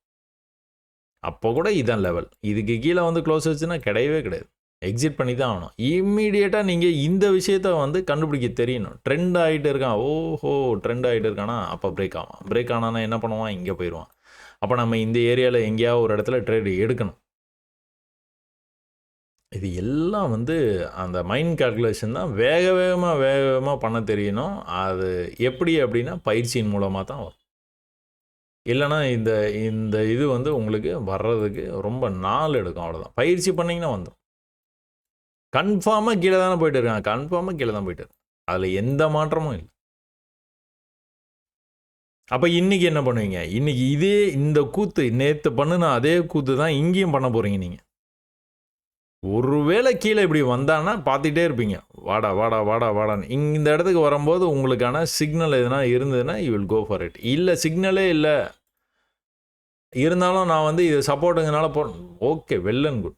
அப்போ கூட இதான் லெவல். இதுக்கு கீழே க்ளோஸ் வச்சுன்னா கிடையவே கிடையாது, எக்ஸிட் பண்ணி தான் ஆகணும். இம்மீடியட்டாக நீங்கள் இந்த விஷயத்த கண்டுபிடிக்க தெரியணும். ட்ரெண்ட் ஆகிட்டு இருக்கான், ஓஹோ ட்ரெண்ட் ஆகிட்டு இருக்கானா, அப்போ பிரேக் ஆவான். பிரேக் ஆனானா என்ன பண்ணுவான்? இங்கே போயிடுவான். அப்போ நம்ம இந்த ஏரியாவில் எங்கேயாவது ஒரு இடத்துல ட்ரேடு எடுக்கணும். இது எல்லாம் அந்த மைண்ட் கால்குலேஷன் தான். வேக வேகமாக பண்ண தெரியணும். அது எப்படி அப்படின்னா பயிற்சியின் மூலமாக தான் வரும். இல்லைனா இந்த இது உங்களுக்கு வர்றதுக்கு ரொம்ப நாள் எடுக்கும். அவ்வளோதான். பயிற்சி பண்ணிங்கன்னா வந்துடும். கன்ஃபார்மாக கீழே தானே போயிட்டு இருக்காங்க, கன்ஃபார்மாக கீழே தான் போயிட்டு இருக்கு. அதில் எந்த மாற்றமும் இல்லை. அப்போ இன்றைக்கி என்ன பண்ணுவீங்க? இன்றைக்கி இதே இந்த கூத்து நேற்று பண்ணுன அதே கூத்து தான் இங்கேயும் பண்ண போகிறீங்க நீங்கள். ஒருவேளை கீழே இப்படி வந்தான்னா பார்த்துட்டே இருப்பீங்க. வாடா வாடா வாடா வாடான்னு. இந்த இடத்துக்கு வரும்போது உங்களுக்கான சிக்னல் எதுனா இருந்ததுன்னா you will go for it. இல்லை சிக்னலே இல்லை, இருந்தாலும் நான் வந்து இது சப்போர்ட்டுங்கனால ஓகே, வெல் அண்ட் குட்.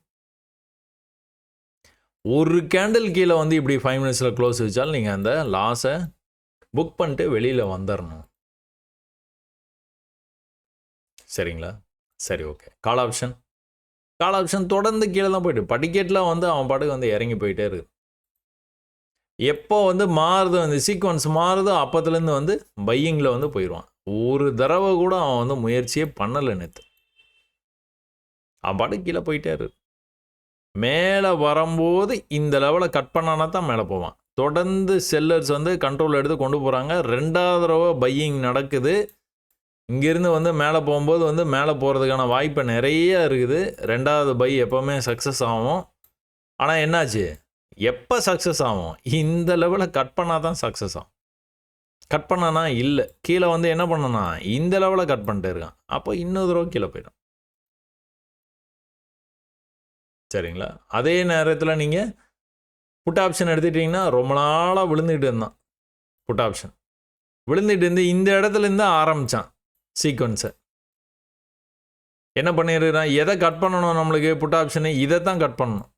ஒரு கேண்டில் கீழே வந்து இப்படி 5 மினிட்ஸில் க்ளோஸ் வச்சாலும் நீங்கள் அந்த லாஸை புக் பண்ணிட்டு வெளியில் வந்துடணும். சரிங்களா? சரி, ஓகே. கால் ஆப்ஷன் தொடர்ந்து கீழே தான் போயிட்டு படிக்கட்டில் வந்து அவன் பாட்டுக்கு வந்து இறங்கி போயிட்டே இருக்கு. எப்போ வந்து மாறுது, அந்த சீக்வன்ஸ் மாறுதோ அப்போத்துலேருந்து வந்து பையிங்கில் வந்து போயிடுவான். ஒரு தடவை கூட அவன் வந்து முயற்சியே பண்ணலை நேற்று. அவன் பாட்டுக்கு கீழே போயிட்டே இருக்கு. மேலே வரும்போது இந்த லெவலை கட் பண்ணானா தான் மேலே போவான். தொடர்ந்து செல்லர்ஸ் வந்து கண்ட்ரோல் எடுத்து கொண்டு போகிறாங்க. 2வது தடவை பையிங் நடக்குது. இங்கேருந்து வந்து மேலே போகும்போது வந்து மேலே போகிறதுக்கான வாய்ப்பு நிறைய இருக்குது. 2வது பை எப்போவுமே சக்ஸஸ் ஆகும். ஆனால் என்னாச்சு, எப்போ சக்ஸஸ் ஆகும், இந்த லெவலை கட் பண்ணால் தான் சக்ஸஸ் ஆகும். கட் பண்ணானா இல்லை, கீழே வந்து என்ன பண்ணனா இந்த லெவலை கட் பண்ணிட்டு இருக்கான். அப்போ இன்னொரு தடவை கீழே போயிடும். சரிங்களா? அதே நேரத்தில் நீங்கள் புட் ஆப்ஷன் எடுத்துட்டிங்கன்னா ரொம்ப நாளாக விழுந்துக்கிட்டு இருந்தான். புட் ஆப்ஷன் விழுந்துட்டு இருந்து இந்த இடத்துலேருந்து ஆரம்பித்தான் சீக்வன்ஸை. என்ன பண்ணிடுறான், எதை கட் பண்ணணும் நம்மளுக்கு புட் ஆப்ஷனு, இதை தான் கட் பண்ணணும்.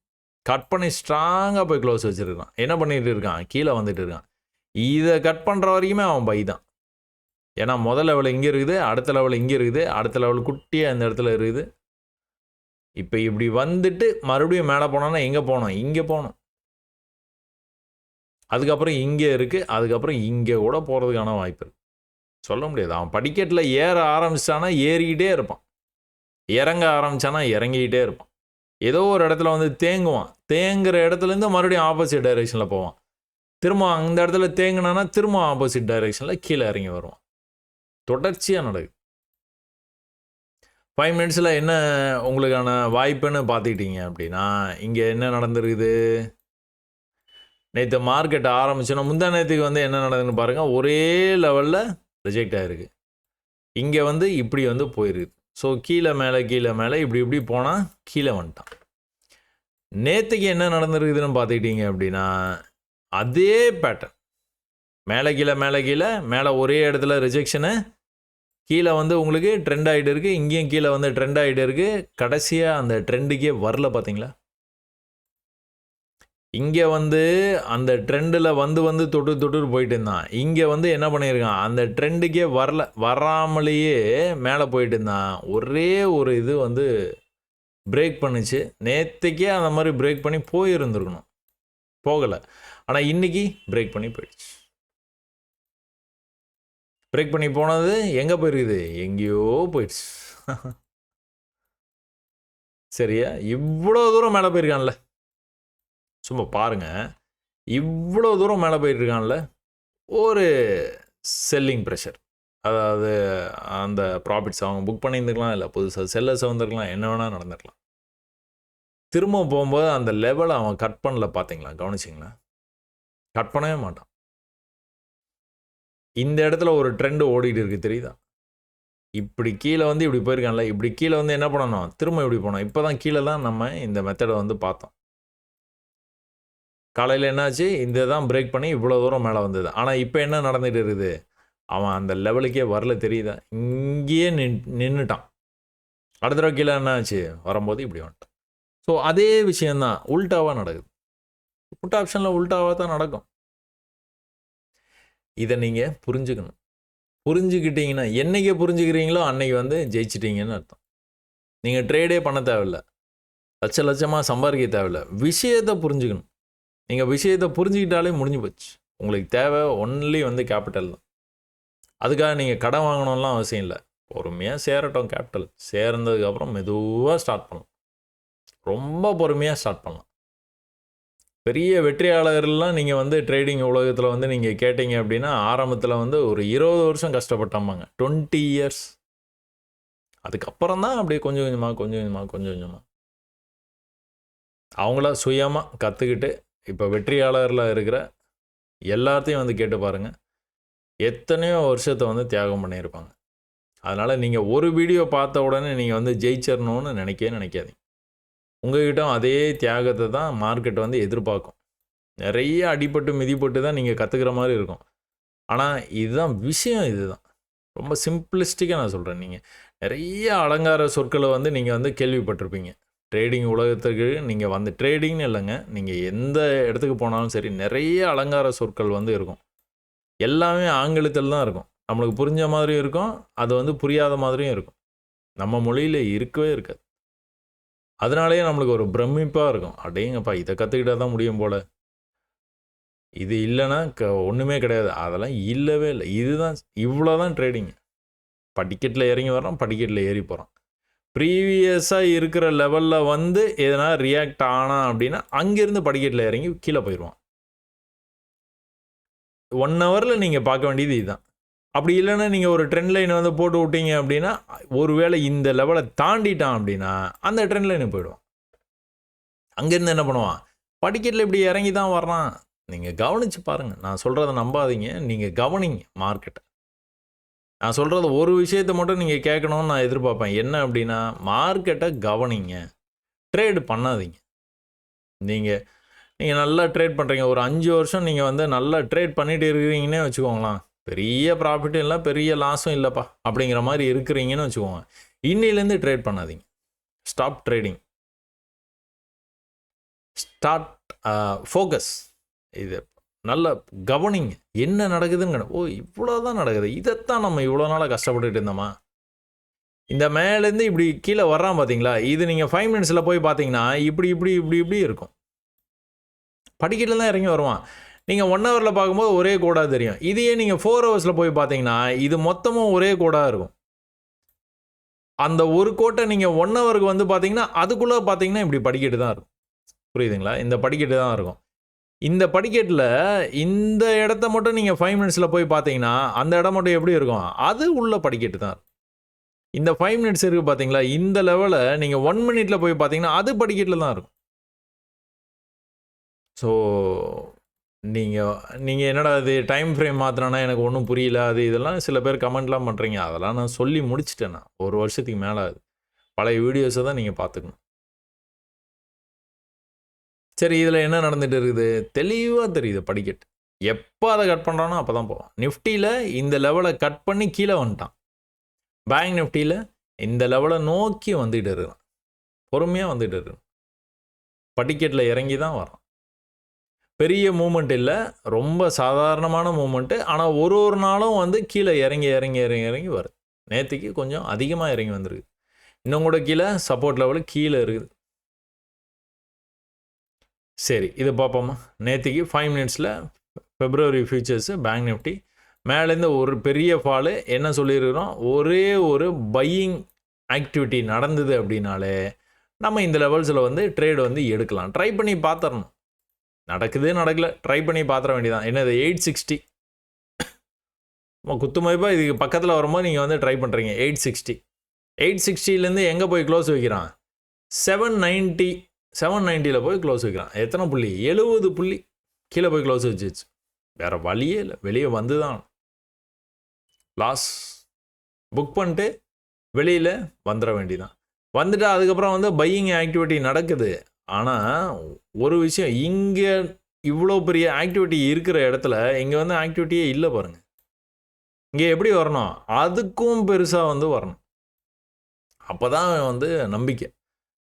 கட் பண்ணி ஸ்ட்ராங்காக போய் க்ளோஸ் வச்சுருக்கான். என்ன பண்ணிட்டு இருக்கான், கீழே வந்துட்டு இருக்கான். இதை கட் பண்ணுற வரைக்குமே அவன் பை தான். ஏன்னா முதல் லெவல் இங்கே இருக்குது, அடுத்த லெவல் இங்கே இருக்குது, அடுத்த லெவல் குட்டியாக இந்த இடத்துல இருக்குது. இப்போ இப்படி வந்துட்டு மறுபடியும் மேலே போனோன்னா எங்கே போனோம், இங்கே போகணும். அதுக்கப்புறம் இங்கே இருக்குது, அதுக்கப்புறம் இங்கே கூட போகிறதுக்கான வாய்ப்பு இருக்குது. சொல்ல முடியாது. அவன் படிக்கட்டில் ஏற ஆரம்பிச்சானா ஏறிக்கிட்டே இருப்பான், இறங்க ஆரம்பித்தானா இறங்கிக்கிட்டே இருப்பான். ஏதோ ஒரு இடத்துல வந்து தேங்குவான். தேங்குற இடத்துலேருந்து மறுபடியும் ஆப்போசிட் டைரெக்ஷனில் போவான். திரும்ப அந்த இடத்துல தேங்கினானா திரும்ப ஆப்போசிட் டைரெக்ஷனில் கீழே இறங்கி வருவான். தொடர்ச்சியாக நடக்குது. 5 மினிட்ஸில் என்ன உங்களுக்கான வாய்ப்புன்னு பார்த்துக்கிட்டீங்க அப்படின்னா, இங்கே என்ன நடந்துருக்குது, நேற்று மார்க்கெட் ஆரம்பிச்சோன்னா முந்தா நேற்றுக்கு வந்து என்ன நடக்குதுன்னு பாருங்கள். ஒரே லெவலில் ரிஜெக்ட் ஆகிருக்கு. இங்கே வந்து இப்படி வந்து போயிருக்குது. ஸோ கீழே மேலே இப்படி போனால் கீழே வந்துட்டான். நேற்றுக்கு என்ன நடந்துருக்குதுன்னு பார்த்துக்கிட்டீங்க அப்படின்னா, அதே பேட்டர்ன் மேலே ஒரே இடத்துல ரிஜெக்ஷனு, கீழே வந்து உங்களுக்கு ட்ரெண்ட் ஆகிட்டு இருக்குது. இங்கேயும் கீழே வந்து ட்ரெண்ட் ஆகிட்டு இருக்குது. கடைசியாக அந்த ட்ரெண்டுக்கே வரல பார்த்தீங்களா? இங்கே வந்து அந்த ட்ரெண்டில் வந்து தொட்டு போயிட்டு இருந்தான். இங்கே வந்து என்ன பண்ணியிருக்கான், அந்த ட்ரெண்டுக்கே வராமலேயே மேலே போயிட்டு இருந்தான். ஒரே ஒரு இது வந்து பிரேக் பண்ணிச்சு. நேற்றுக்கே அந்த மாதிரி பிரேக் பண்ணி போயிருந்துருக்கணும், போகலை. ஆனால் இன்றைக்கி பிரேக் பண்ணி போயிடுச்சு. பிரேக் பண்ணி போனது எங்கே போயிருக்குது, எங்கேயோ போயிடுச்சு. சரியா? இவ்வளோ தூரம் மேலே போயிருக்கான்ல, சும்மா பாருங்கள். இவ்வளோ தூரம் மேலே போயிட்டுருக்கான்ல, ஒரு செல்லிங் ப்ரெஷர். அதாவது அந்த ப்ராஃபிட்ஸ் அவங்க புக் பண்ணியிருந்துருக்கலாம், இல்லை புதுசாக செல்லர்ஸ் வந்திருக்கலாம், என்ன வேணால் நடந்துருக்கலாம். திரும்ப போகும்போது அந்த லெவலை அவன் கட் பண்ணல. பார்த்தீங்களா, கவனிச்சிங்களா? கட் பண்ணவே மாட்டான். இந்த இடத்துல ஒரு ட்ரெண்டு ஓடிட்டு இருக்குது, தெரியுதா? இப்படி கீழே வந்து இப்படி போயிருக்கான்ல, இப்படி கீழே வந்து என்ன பண்ணணும், திரும்ப இப்படி போனோம். இப்போ தான் கீழே தான் நம்ம இந்த மெத்தடை வந்து பார்த்தோம். காலையில் என்னாச்சு, இந்த தான் பிரேக் பண்ணி இவ்வளோ தூரம் மேலே வந்தது. ஆனால் இப்போ என்ன நடந்துகிட்டு இருக்குது, அவன் அந்த லெவலுக்கே வரல, தெரியுதா? இங்கேயே நின்றுட்டான். அடுத்த தடவை கீழே என்ன ஆச்சு, வரும்போது இப்படி வந்துட்டான். ஸோ அதே விஷயந்தான் உல்டாவாக நடக்குது. புட் ஆப்ஷனில் உல்டாவாக தான் நடக்கும். இதை நீங்கள் புரிஞ்சுக்கணும். புரிஞ்சுக்கிட்டீங்கன்னா, என்றைக்கு புரிஞ்சுக்கிறீங்களோ அன்றைக்கி வந்து ஜெயிச்சிட்டிங்கன்னு அர்த்தம். நீங்கள் ட்ரேடே பண்ண தேவையில்லை, லட்சமாக சம்பாதிக்க தேவையில்லை, விஷயத்தை புரிஞ்சுக்கணும். நீங்கள் விஷயத்தை புரிஞ்சுக்கிட்டாலே முடிஞ்சு போச்சு. உங்களுக்கு தேவை ஒன்லி வந்து கேபிட்டல் தான். அதுக்காக நீங்கள் கடன் வாங்கணும்லாம் அவசியம் இல்லை. பொறுமையாக சேரட்டும் கேபிட்டல். சேர்ந்ததுக்கப்புறம் மெதுவாக ஸ்டார்ட் பண்ணலாம். ரொம்ப பொறுமையாக ஸ்டார்ட் பண்ணலாம். பெரிய வெற்றியாளர்கள்லாம் நீங்கள் வந்து ட்ரேடிங் உலகத்தில் வந்து நீங்கள் கேட்டிங்க அப்படின்னா, ஆரம்பத்தில் வந்து ஒரு 20 வருஷம் கஷ்டப்பட்டாமாங்க, 20 இயர்ஸ். அதுக்கப்புறம் தான் அப்படியே கொஞ்சம் கொஞ்சமாக அவங்கள சுயமாக கற்றுக்கிட்டு இப்போ வெற்றியாளரில் இருக்கிற எல்லாத்தையும் வந்து கேட்டு பாருங்கள். எத்தனையோ வருஷத்தை வந்து தியாகம் பண்ணியிருப்பாங்க. அதனால் நீங்கள் ஒரு வீடியோ பார்த்த உடனே நீங்கள் வந்து ஜெயிச்சிடணும்னு நினைக்கவே நினைக்காதீங்க. உங்கள்கிட்ட அதே தியாகத்தை தான் மார்க்கெட் வந்து எதிர்பார்க்கும். நிறைய அடிபட்டு மிதிப்பட்டு தான் நீங்கள் கற்றுக்கிற மாதிரி இருக்கும். ஆனால் இதுதான் விஷயம். இதுதான் ரொம்ப சிம்பிளிஸ்டிக்காக நான் சொல்கிறேன். நீங்கள் நிறைய அலங்கார சொற்களை வந்து நீங்கள் வந்து கேள்விப்பட்டிருப்பீங்க. ட்ரேடிங் உலகத்துக்கு நீங்கள் வந்து ட்ரேடிங்னு இல்லைங்க, நீங்கள் எந்த இடத்துக்கு போனாலும் சரி நிறைய அலங்கார சொற்கள் வந்து இருக்கும். எல்லாமே ஆங்கிலத்தில் தான் இருக்கும். நம்மளுக்கு புரிஞ்ச மாதிரியும் இருக்கும், அது வந்து புரியாத மாதிரியும் இருக்கும். நம்ம மொழியில் இருக்கவே இருக்காது. அதனாலேயே நம்மளுக்கு ஒரு பிரமிப்பாக இருக்கும். அடேங்கப்பா, இதை கற்றுக்கிட்டா தான் முடியும் போல், இது இல்லைன்னா ஒன்றுமே கிடையாது. அதெல்லாம் இல்லவே இல்லை. இதுதான், இவ்வளோ தான் ட்ரேடிங். படிக்கட்டில் இறங்கி வரோம், படிக்கட்டில் ஏறி போகிறோம். ப்ரீவியஸாக இருக்கிற லெவலில் வந்து எதனா ரியாக்ட் ஆனா அப்படின்னா அங்கேருந்து படிக்கட்டில் இறங்கி கீழே போயிடுவான். 1 ஹவரில் நீங்கள் பார்க்க வேண்டியது இதுதான். அப்படி இல்லைன்னா நீங்கள் ஒரு ட்ரெண்ட் லைனை வந்து போட்டு விட்டீங்க அப்படின்னா, ஒருவேளை இந்த லெவலை தாண்டிட்டான் அப்படின்னா அந்த ட்ரெண்ட் லைனுக்கு போயிடுவான். அங்கேருந்து என்ன பண்ணுவான், படிக்கட்டில் இப்படி இறங்கி தான் வர்றான். நீங்கள் கவனித்து பாருங்கள். நான் சொல்கிறத நம்பாதீங்க, நீங்கள் கவனிங்க மார்க்கெட்டை. நான் சொல்கிறது ஒரு விஷயத்தை மட்டும் நீங்கள் கேட்கணும்னு நான் எதிர்பார்ப்பேன். என்ன அப்படின்னா, மார்க்கெட்டை கவனிங்க, ட்ரேடு பண்ணாதீங்க. நீங்கள் நல்லா ட்ரேட் பண்ணுறீங்க, ஒரு 5 வருஷம் நீங்கள் வந்து நல்லா ட்ரேட் பண்ணிட்டு இருக்கிறீங்கன்னே வச்சுக்கோங்களேன். பெரிய ப்ராஃபிட்டும் இல்லை, பெரிய லாஸும் இல்லைப்பா அப்படிங்கிற மாதிரி இருக்கிறீங்கன்னு வச்சுக்கோங்க. இன்னிலேருந்து ட்ரேட் பண்ணாதீங்க. Stop trading. Start focus. இது நல்ல கவனிங்க, என்ன நடக்குதுன்னு. ஓ, இவ்வளோ தான் நடக்குது, இதைத்தான் நம்ம இவ்வளோ நாளாக கஷ்டப்பட்டுட்டு இருந்தோமா. இந்த மேலேருந்து இப்படி கீழே வர்றான் பார்த்தீங்களா, இது நீங்கள் 5 மினிட்ஸில் போய் பார்த்தீங்கன்னா இப்படி இப்படி இப்படி இப்படி இருக்கும். படிக்கட்டில் தான் இறங்கி வருவான். நீங்கள் 1 ஹவரில் பார்க்கும்போது ஒரே கோடாக தெரியும். இதையே நீங்கள் 4 ஹவர்ஸில் போய் பார்த்தீங்கன்னா இது மொத்தமும் ஒரே கோடாக இருக்கும். அந்த ஒரு கோட்டை நீங்கள் 1 ஹவருக்கு வந்து பார்த்தீங்கன்னா அதுக்குள்ளே பார்த்தீங்கன்னா இப்படி படிக்கட்டு தான் இருக்கும். புரியுதுங்களா? இந்த படிக்கட்டு தான் இருக்கும். இந்த படிக்கட்டில் இந்த இடத்த மட்டும் நீங்கள் 5 மினிட்ஸில் போய் பார்த்தீங்கன்னா அந்த இடம் மட்டும் எப்படி இருக்கும், அது உள்ள படிக்கட்டு தான். இந்த 5 மினிட்ஸ் இருக்குது பார்த்தீங்களா, இந்த லெவலை நீங்கள் 1 மினிட்ல போய் பார்த்தீங்கன்னா அது படிக்கட்டில் தான் இருக்கும். ஸோ நீங்கள் என்னடா இது டைம் ஃப்ரேம் மாற்றினா எனக்கு ஒன்றும் புரியல, அது இதெல்லாம் சில பேர் கமெண்ட்லாம் பண்ணுறீங்க. அதெல்லாம் நான் சொல்லி முடிச்சிட்டேன். நான் 1 வருஷத்துக்கு மேலே ஆகுது. பழைய வீடியோஸை தான் நீங்கள் பார்த்துக்கணும். சரி, இதில் என்ன நடந்துட்டு இருக்குது தெளிவாக தெரியுது. படிக்கட்டு எப்போ அதை கட் பண்ணுறானோ அப்போ தான் போவான். நிஃப்டியில் இந்த லெவலை கட் பண்ணி கீழே வந்துட்டான். பேங்க் நிஃப்டியில் இந்த லெவலை நோக்கி வந்துகிட்டு இருக்கிறான். பொறுமையாக வந்துகிட்டு இருக்கிறான். படிக்கட்டில் இறங்கி தான் வரான். பெரிய மூமெண்ட் இல்லை, ரொம்ப சாதாரணமான மூமெண்ட்டு. ஆனால் ஒரு நாளும் வந்து கீழே இறங்கி இறங்கி இறங்கி இறங்கி வருது. நேற்றுக்கு கொஞ்சம் அதிகமாக இறங்கி வந்துருக்கு. இன்னும் கூட கீழே சப்போர்ட் லெவலு கீழே இருக்குது. சரி, இது பார்ப்போமா. நேற்றுக்கு 5 மினிட்ஸில் பிப்ரவரி ஃபியூச்சர்ஸு பேங்க் நிஃப்டி மேலேருந்து ஒரு பெரிய ஃபாலு. என்ன சொல்லியிருக்கிறோம், ஒரே ஒரு பையிங் ஆக்டிவிட்டி நடந்தது அப்படின்னாலே நம்ம இந்த லெவல்ஸில் வந்து ட்ரேடு வந்து எடுக்கலாம். ட்ரை பண்ணி பார்த்துடணும். நடக்குது நடக்கல ட்ரை பண்ணி பார்த்துட வேண்டியதான். என்னது 860 குத்துமதிப்பாக இதுக்கு பக்கத்தில் வரும்போது நீங்கள் வந்து ட்ரை பண்ணுறீங்க. 860 எங்கே போய் க்ளோஸ் வைக்கிறான், 790 போய் க்ளோஸ் வைக்கிறான். எத்தனை புள்ளி, 70 புள்ளி கீழே போய் க்ளோஸ் வச்சிச்சு. வேறு வழியே இல்லை, வெளியே வந்து தான் லாஸ் புக் பண்ணிட்டு வெளியில் வந்துட வேண்டியதான். வந்துட்டு அதுக்கப்புறம் வந்து பையிங் ஆக்டிவிட்டி நடக்குது. ஆனால் ஒரு விஷயம், இங்கே இவ்வளோ பெரிய ஆக்டிவிட்டி இருக்கிற இடத்துல இங்கே வந்து ஆக்டிவிட்டியே இல்லை பாருங்கள். இங்கே எப்படி வரணும், அதுக்கும் பெருசாக வந்து வரணும். அப்போ தான் வந்து நம்பிக்கை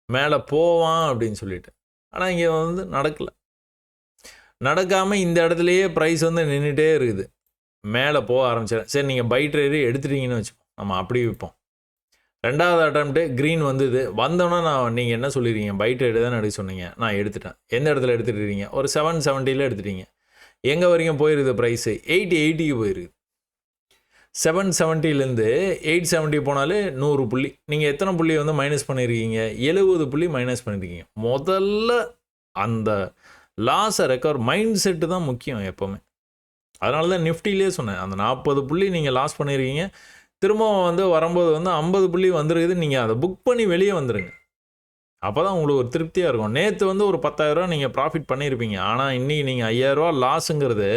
மேலே போவான் அப்படின்னு சொல்லிட்டு. ஆனால் இங்கே வந்து நடக்கலை. நடக்காமல் இந்த இடத்துலையே ப்ரைஸ் வந்து நின்றுட்டே இருக்குது. மேலே போக ஆரம்பிச்சிடறேன். சரி, நீங்கள் பை ட்ரேடு எடுத்துட்டீங்கன்னு வச்சுப்போம், நம்ம அப்படி விற்போம். 2வது அட்டம்ப்ட்டு க்ரீன் வந்தது. வந்தோன்னா நீங்கள் என்ன சொல்லிடுறீங்க, பை ட்ரேடு தானே எடுக்க சொன்னீங்க. நான் எடுத்துட்டேன். எந்த இடத்துல எடுத்துட்டுருக்கீங்க, ஒரு 770 எடுத்துட்டீங்க. எங்கே வரைக்கும் போயிருக்குது ப்ரைஸு, 880 போயிருக்குது. 770 870 போனாலே 100 புள்ளி. நீங்கள் எத்தனை புள்ளி வந்து மைனஸ் பண்ணியிருக்கீங்க, 70 புள்ளி மைனஸ் பண்ணியிருக்கீங்க. முதல்ல அந்த லாஸை ரெக்கவர் மைண்ட் செட்டு தான் முக்கியம் எப்போவுமே. அதனால தான் நிஃப்டிலே சொன்னேன், அந்த 40 புள்ளி நீங்கள் லாஸ் பண்ணியிருக்கீங்க. திரும்பவும் வந்து வரும்போது வந்து 50 புள்ளி வந்துருக்குது. நீங்கள் அதை புக் பண்ணி வெளியே வந்துடுங்க. அப்போ தான் உங்களுக்கு ஒரு திருப்தியாக இருக்கும். நேற்று வந்து ஒரு 10,000 நீங்கள் ப்ராஃபிட் பண்ணியிருப்பீங்க. ஆனால் இன்றைக்கி நீங்கள் 5,000 லாஸுங்கிறது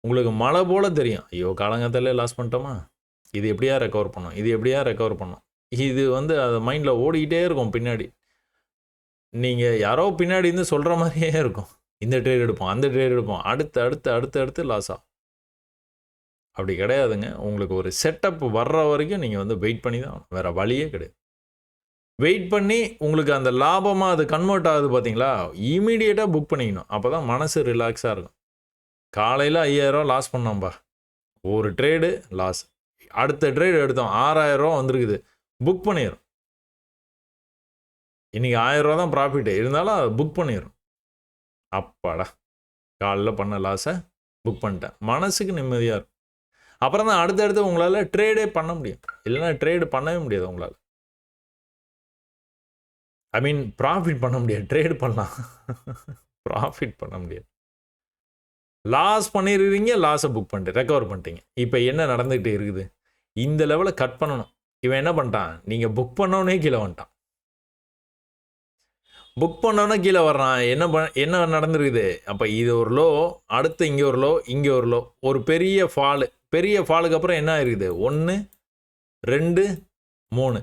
உங்களுக்கு மழை போல தெரியும். ஐயோ! காலங்காத்தாலே லாஸ் பண்ணிட்டோமா? இது எப்படியா ரெக்கவர் பண்ணோம்? இது எப்படியா ரெக்கவர் பண்ணோம்? இது வந்து அது மைண்டில் ஓடிக்கிட்டே இருக்கும் பின்னாடி. நீங்கள் யாரோ பின்னாடி இருந்து சொல்கிற மாதிரியே இருக்கும். இந்த ட்ரேட் எடுப்போம், அந்த ட்ரேட் எடுப்போம். அடுத்து லாஸ் ஆகும். அப்படி கிடையாதுங்க. உங்களுக்கு ஒரு செட்டப் வர்ற வரைக்கும் நீங்கள் வந்து வெயிட் பண்ணி தான் ஆகணும். வேறு வழியே கிடையாது. வெயிட் பண்ணி உங்களுக்கு அந்த லாபமாக அது கன்வெர்ட் ஆகுது பார்த்தீங்களா? இமீடியட்டாக புக் பண்ணிக்கணும். அப்போ தான் மனசு ரிலாக்ஸாக இருக்கும். காலையில் 5000 லாஸ் பண்ணோம்பா. ஒரு ட்ரேடு லாஸ். அடுத்த ட்ரேடு எடுத்தோம் 6000 வந்திருக்குது. புக் பண்ணிடும். இன்றைக்கி 1000 தான் ப்ராஃபிட்டு இருந்தாலும் அதை புக் பண்ணிடும். அப்பாடா காலைல பண்ண லாஸை புக் பண்ணிட்டேன். மனசுக்கு நிம்மதியாக இருக்கும். அப்புறம் தான் அடுத்தடுத்து உங்களால் ட்ரேடே பண்ண முடியும். இல்லைன்னா ட்ரேடு பண்ணவே முடியாது உங்களால். ஐ மீன் ப்ராஃபிட் பண்ண முடியாது. ட்ரேட் பண்ணலாம், ப்ராஃபிட் பண்ண முடியாது. லாஸ் பண்ணிடுறீங்க, லாஸை புக் பண்ணிட்டு ரெக்கவர் பண்ணிட்டீங்க. இப்போ என்ன நடந்துகிட்டு இருக்குது? இந்த லெவலை கட் பண்ணணும். இவன் என்ன பண்ணிட்டான்? நீங்கள் புக் பண்ணோன்னே கீழே வந்துட்டான். புக் பண்ணோன்னே கீழே வர்றான். என்ன நடந்துருக்குது? அப்போ இது ஒரு லோ, அடுத்து இங்கே ஒரு லோ, இங்கே ஒரு லோ, ஒரு பெரிய ஃபாலு. பெரிய ஃபாலுக்கு அப்புறம் என்ன இருக்குது? 1 2 3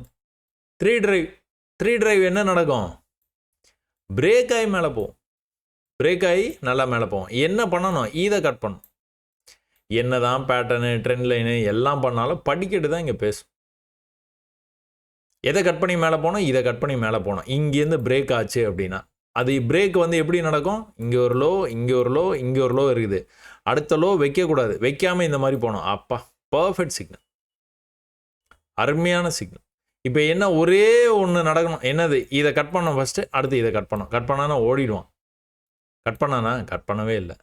3 டிரைவ் என்ன நடக்கும்? பிரேக் ஆகி மேலே போகும். பிரேக் ஆகி நல்லா மேலே போகும். என்ன பண்ணணும்? இதை கட் பண்ணணும். என்ன தான் பேட்டர்னு, ட்ரெண்ட் லைனு எல்லாம் பண்ணாலும் படிக்கட்டு தான் இங்கே பேசும். எதை கட் பண்ணி மேலே போனோம்? இதை கட் பண்ணி மேலே போனோம். இங்கேருந்து பிரேக் ஆச்சு அப்படின்னா அது பிரேக் வந்து எப்படி நடக்கும்? இங்கே ஒரு லோ, இங்கே ஒரு லோ, இங்கே ஒரு லோ இருக்குது. அடுத்த லோ வைக்கக்கூடாது. வைக்காமல் இந்த மாதிரி போனோம். அப்பா பர்ஃபெக்ட் சிக்னல், அருமையான சிக்னல். இப்போ என்ன ஒரே ஒன்று நடக்கணும். என்னது? இதை கட் பண்ணோம் ஃபஸ்ட்டு, அடுத்து இதை கட் பண்ணோம். கட் பண்ணானா ஓடிடுவான். கட் பண்ணவே இல்லை.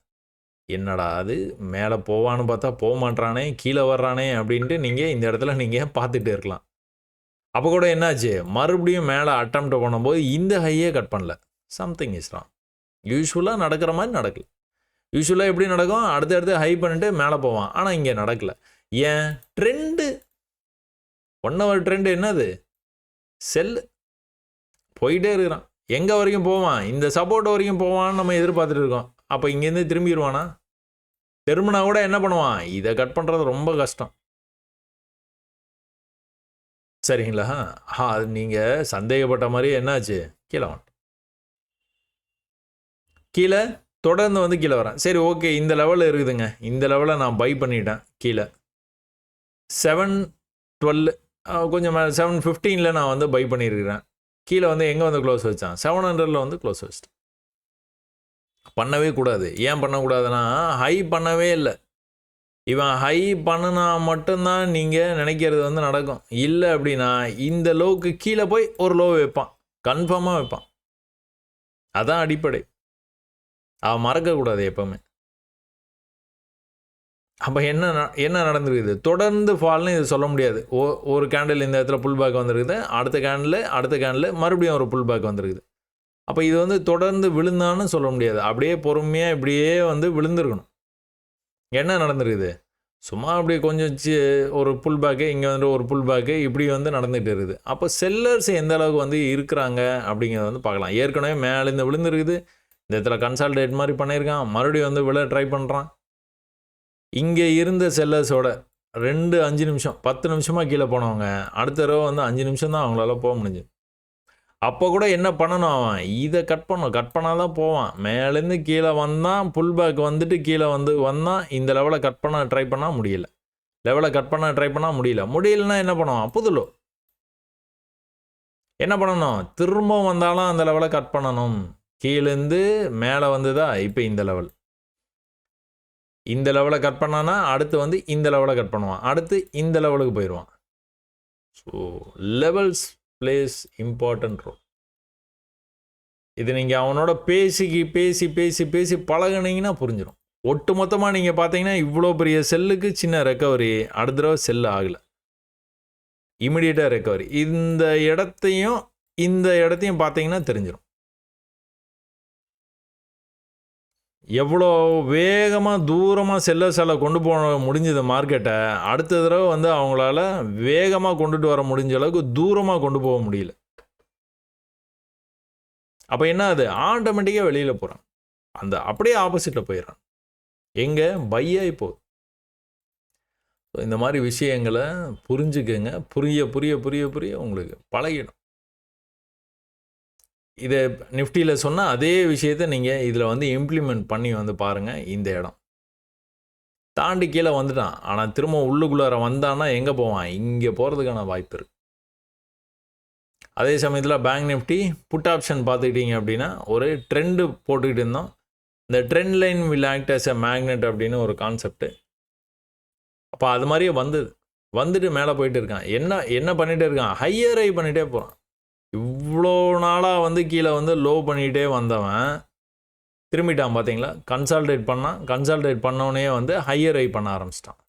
என்னடா அது மேலே போவான்னு பார்த்தா போக மாட்டானே, கீழே வர்றானே அப்படின்ட்டு நீங்கள் இந்த இடத்துல நீங்கள் பார்த்துட்டு இருக்கலாம். அப்போ கூட என்னாச்சு? மறுபடியும் மேலே அட்டெம்ப்ட் பண்ணும்போது இந்த ஹையே கட் பண்ணல. Something is wrong. யூஸ்வலாக நடக்கிற மாதிரி நடக்கல. யூஸ்வலாக எப்படி நடக்கும்? அடுத்தடுத்து ஹை பண்ணிட்டு மேலே போவான். ஆனால் இங்கே நடக்கலை. ஏன்? ட்ரெண்டு 1 hour ட்ரெண்டு என்னது? செல்லு போயிட்டே இருக்கிறான். எங்கே வரைக்கும் போவான்? இந்த சப்போர்ட் வரைக்கும் போவான்னு நம்ம எதிர்பார்த்துட்டு இருக்கோம். அப்போ இங்கேருந்து திரும்பிடுவானா? திரும்பினா கூட என்ன பண்ணுவான்? இதை கட் பண்ணுறது ரொம்ப கஷ்டம். சரிங்களா? அது நீங்கள் சந்தேகப்பட்ட மாதிரி என்னாச்சு? கீழே வந்துட்டோம். கீழே தொடர்ந்து வந்து கீழே வரேன். சரி ஓகே, இந்த லெவலில் இருக்குதுங்க. இந்த லெவலில் நான் பை பண்ணிட்டேன். கீழே 712 கொஞ்சம் 715 நான் வந்து பை பண்ணியிருக்கிறேன். கீழே வந்து எங்கே வந்து க்ளோஸ் வச்சான்? 700 வந்து க்ளோஸ் வச்சிட்டேன். பண்ணவே கூடாது. ஏன் பண்ணக்கூடாதுன்னா ஹை பண்ணவே இல்லை. இவன் ஹை பண்ணினா மட்டும்தான் நீங்கள் நினைக்கிறது வந்து நடக்கும். இல்லை அப்படின்னா இந்த லோவுக்கு கீழே போய் ஒரு லோ வைப்பான். கன்ஃபார்மாக வைப்பான். அதான் அடிப்படை. அவன் மறக்கக்கூடாது எப்போவுமே. அப்போ என்ன நடந்துருக்குது? தொடர்ந்து ஃபால்னு இது சொல்ல முடியாது. ஒரு கேண்டில் இந்த இடத்துல புல் பேக் வந்துருக்குது, அடுத்த கேண்டில் மறுபடியும் ஒரு புல் பேக் வந்துருக்குது. அப்போ இது வந்து தொடர்ந்து விழுந்தான்னு சொல்ல முடியாது. அப்படியே பொறுமையாக இப்படியே வந்து விழுந்துருக்கணும். என்ன நடந்துருக்குது? சும்மா அப்படியே கொஞ்சம் ஒரு புல் பேக்கு, இங்கே வந்து ஒரு புல் பேக்கு, இப்படி வந்து நடந்துகிட்டு இருக்குது. அப்போ செல்லர்ஸ் எந்த அளவுக்கு வந்து இருக்கிறாங்க அப்படிங்கிறத வந்து பார்க்கலாம். ஏற்கனவே மேலே இந்த விழுந்துருக்குது, இந்த இடத்துல கன்சால்டேட் மாதிரி பண்ணியிருக்கான், மறுபடியும் வந்து விழ ட்ரை பண்ணுறான். இங்கே இருந்த செல்லர்ஸோட 2 5 நிமிஷம் 10 நிமிஷமாக கீழே போனவங்க அடுத்த தடவை வந்து 5 நிமிஷம் தான் அவங்களால போக முடிஞ்சுது. அப்போ கூட என்ன பண்ணணும்? அவன் இதை கட் பண்ணால் தான் போவான். மேலேருந்து கீழே வந்தான், புல் பேக் வந்துட்டு கீழே வந்தான். இந்த லெவலை கட் பண்ண ட்ரை பண்ணால் முடியல. முடியலன்னா என்ன பண்ணுவான்? புதுலோ என்ன பண்ணணும்? திரும்ப வந்தாலும் அந்த லெவலை கட் பண்ணணும். கீழேருந்து மேலே வந்துதா? இப்போ இந்த லெவலை கட் பண்ணானா அடுத்து வந்து இந்த லெவலை கட் பண்ணுவான். அடுத்து இந்த லெவலுக்கு போயிடுவான். So levels plays important role. இது நீங்கள் அவனோட பேசி பழகுனீங்கன்னா புரிஞ்சிடும். ஒட்டு மொத்தமாக நீங்கள் பார்த்தீங்கன்னா இவ்வளோ பெரிய செல்லுக்கு சின்ன ரெக்கவரி, அடுத்த தடவை செல்லு ஆகலை, இமிடியேட்டாக ரெக்கவரி. இந்த இடத்தையும் பார்த்தீங்கன்னா தெரிஞ்சிடும். எவ்வளோ வேகமாக தூரமாக செல்ல கொண்டு போக முடிஞ்சது மார்க்கெட்டை, அடுத்த தடவை வந்து அவங்களால வேகமாக கொண்டுட்டு வர முடிஞ்ச அளவுக்கு தூரமாக கொண்டு போக முடியல. அப்போ என்ன? அது ஆட்டோமேட்டிக்காக வெளியில் போகிறான். அப்படியே ஆப்போசிட்டில் போயிடறான். எங்கே பையாகி போகுது. இந்த மாதிரி விஷயங்களை புரிஞ்சுக்கங்க. புரிய புரிய புரிய புரிய உங்களுக்கு பழகிடும். இதை நிஃப்டியில் சொன்னால் அதே விஷயத்தை நீங்கள் இதில் வந்து இம்ப்ளிமெண்ட் பண்ணி வந்து பாருங்கள். இந்த இடம் தாண்டி கீழே வந்துட்டான், ஆனால் திரும்ப உள்ளுக்குள்ளார வந்தான்னா எங்கே போவான்? இங்கே போகிறதுக்கான வாய்ப்பு இருக்குது. அதே சமயத்தில் பேங்க் நிஃப்டி புட் ஆப்ஷன் பார்த்துக்கிட்டிங்க அப்படின்னா ஒரு ட்ரெண்டு போட்டுக்கிட்டு இருந்தோம். இந்த trend line will act as a magnet அப்படின்னு ஒரு கான்செப்ட்டு. அப்போ அது மாதிரியே வந்துட்டு மேலே போயிட்டு இருக்கான். என்ன பண்ணிகிட்டே இருக்கான்? ஹையர் ஹை பண்ணிகிட்டே போகிறான். இவ்வளோ நாளாக வந்து கீழே வந்து லோ பண்ணிகிட்டே வந்தவன் திரும்பிட்டான் பார்த்தீங்களா? கன்சால்டேட் பண்ணோடனே வந்து ஹையர் ஹை பண்ண ஆரம்பிச்சிட்டான்.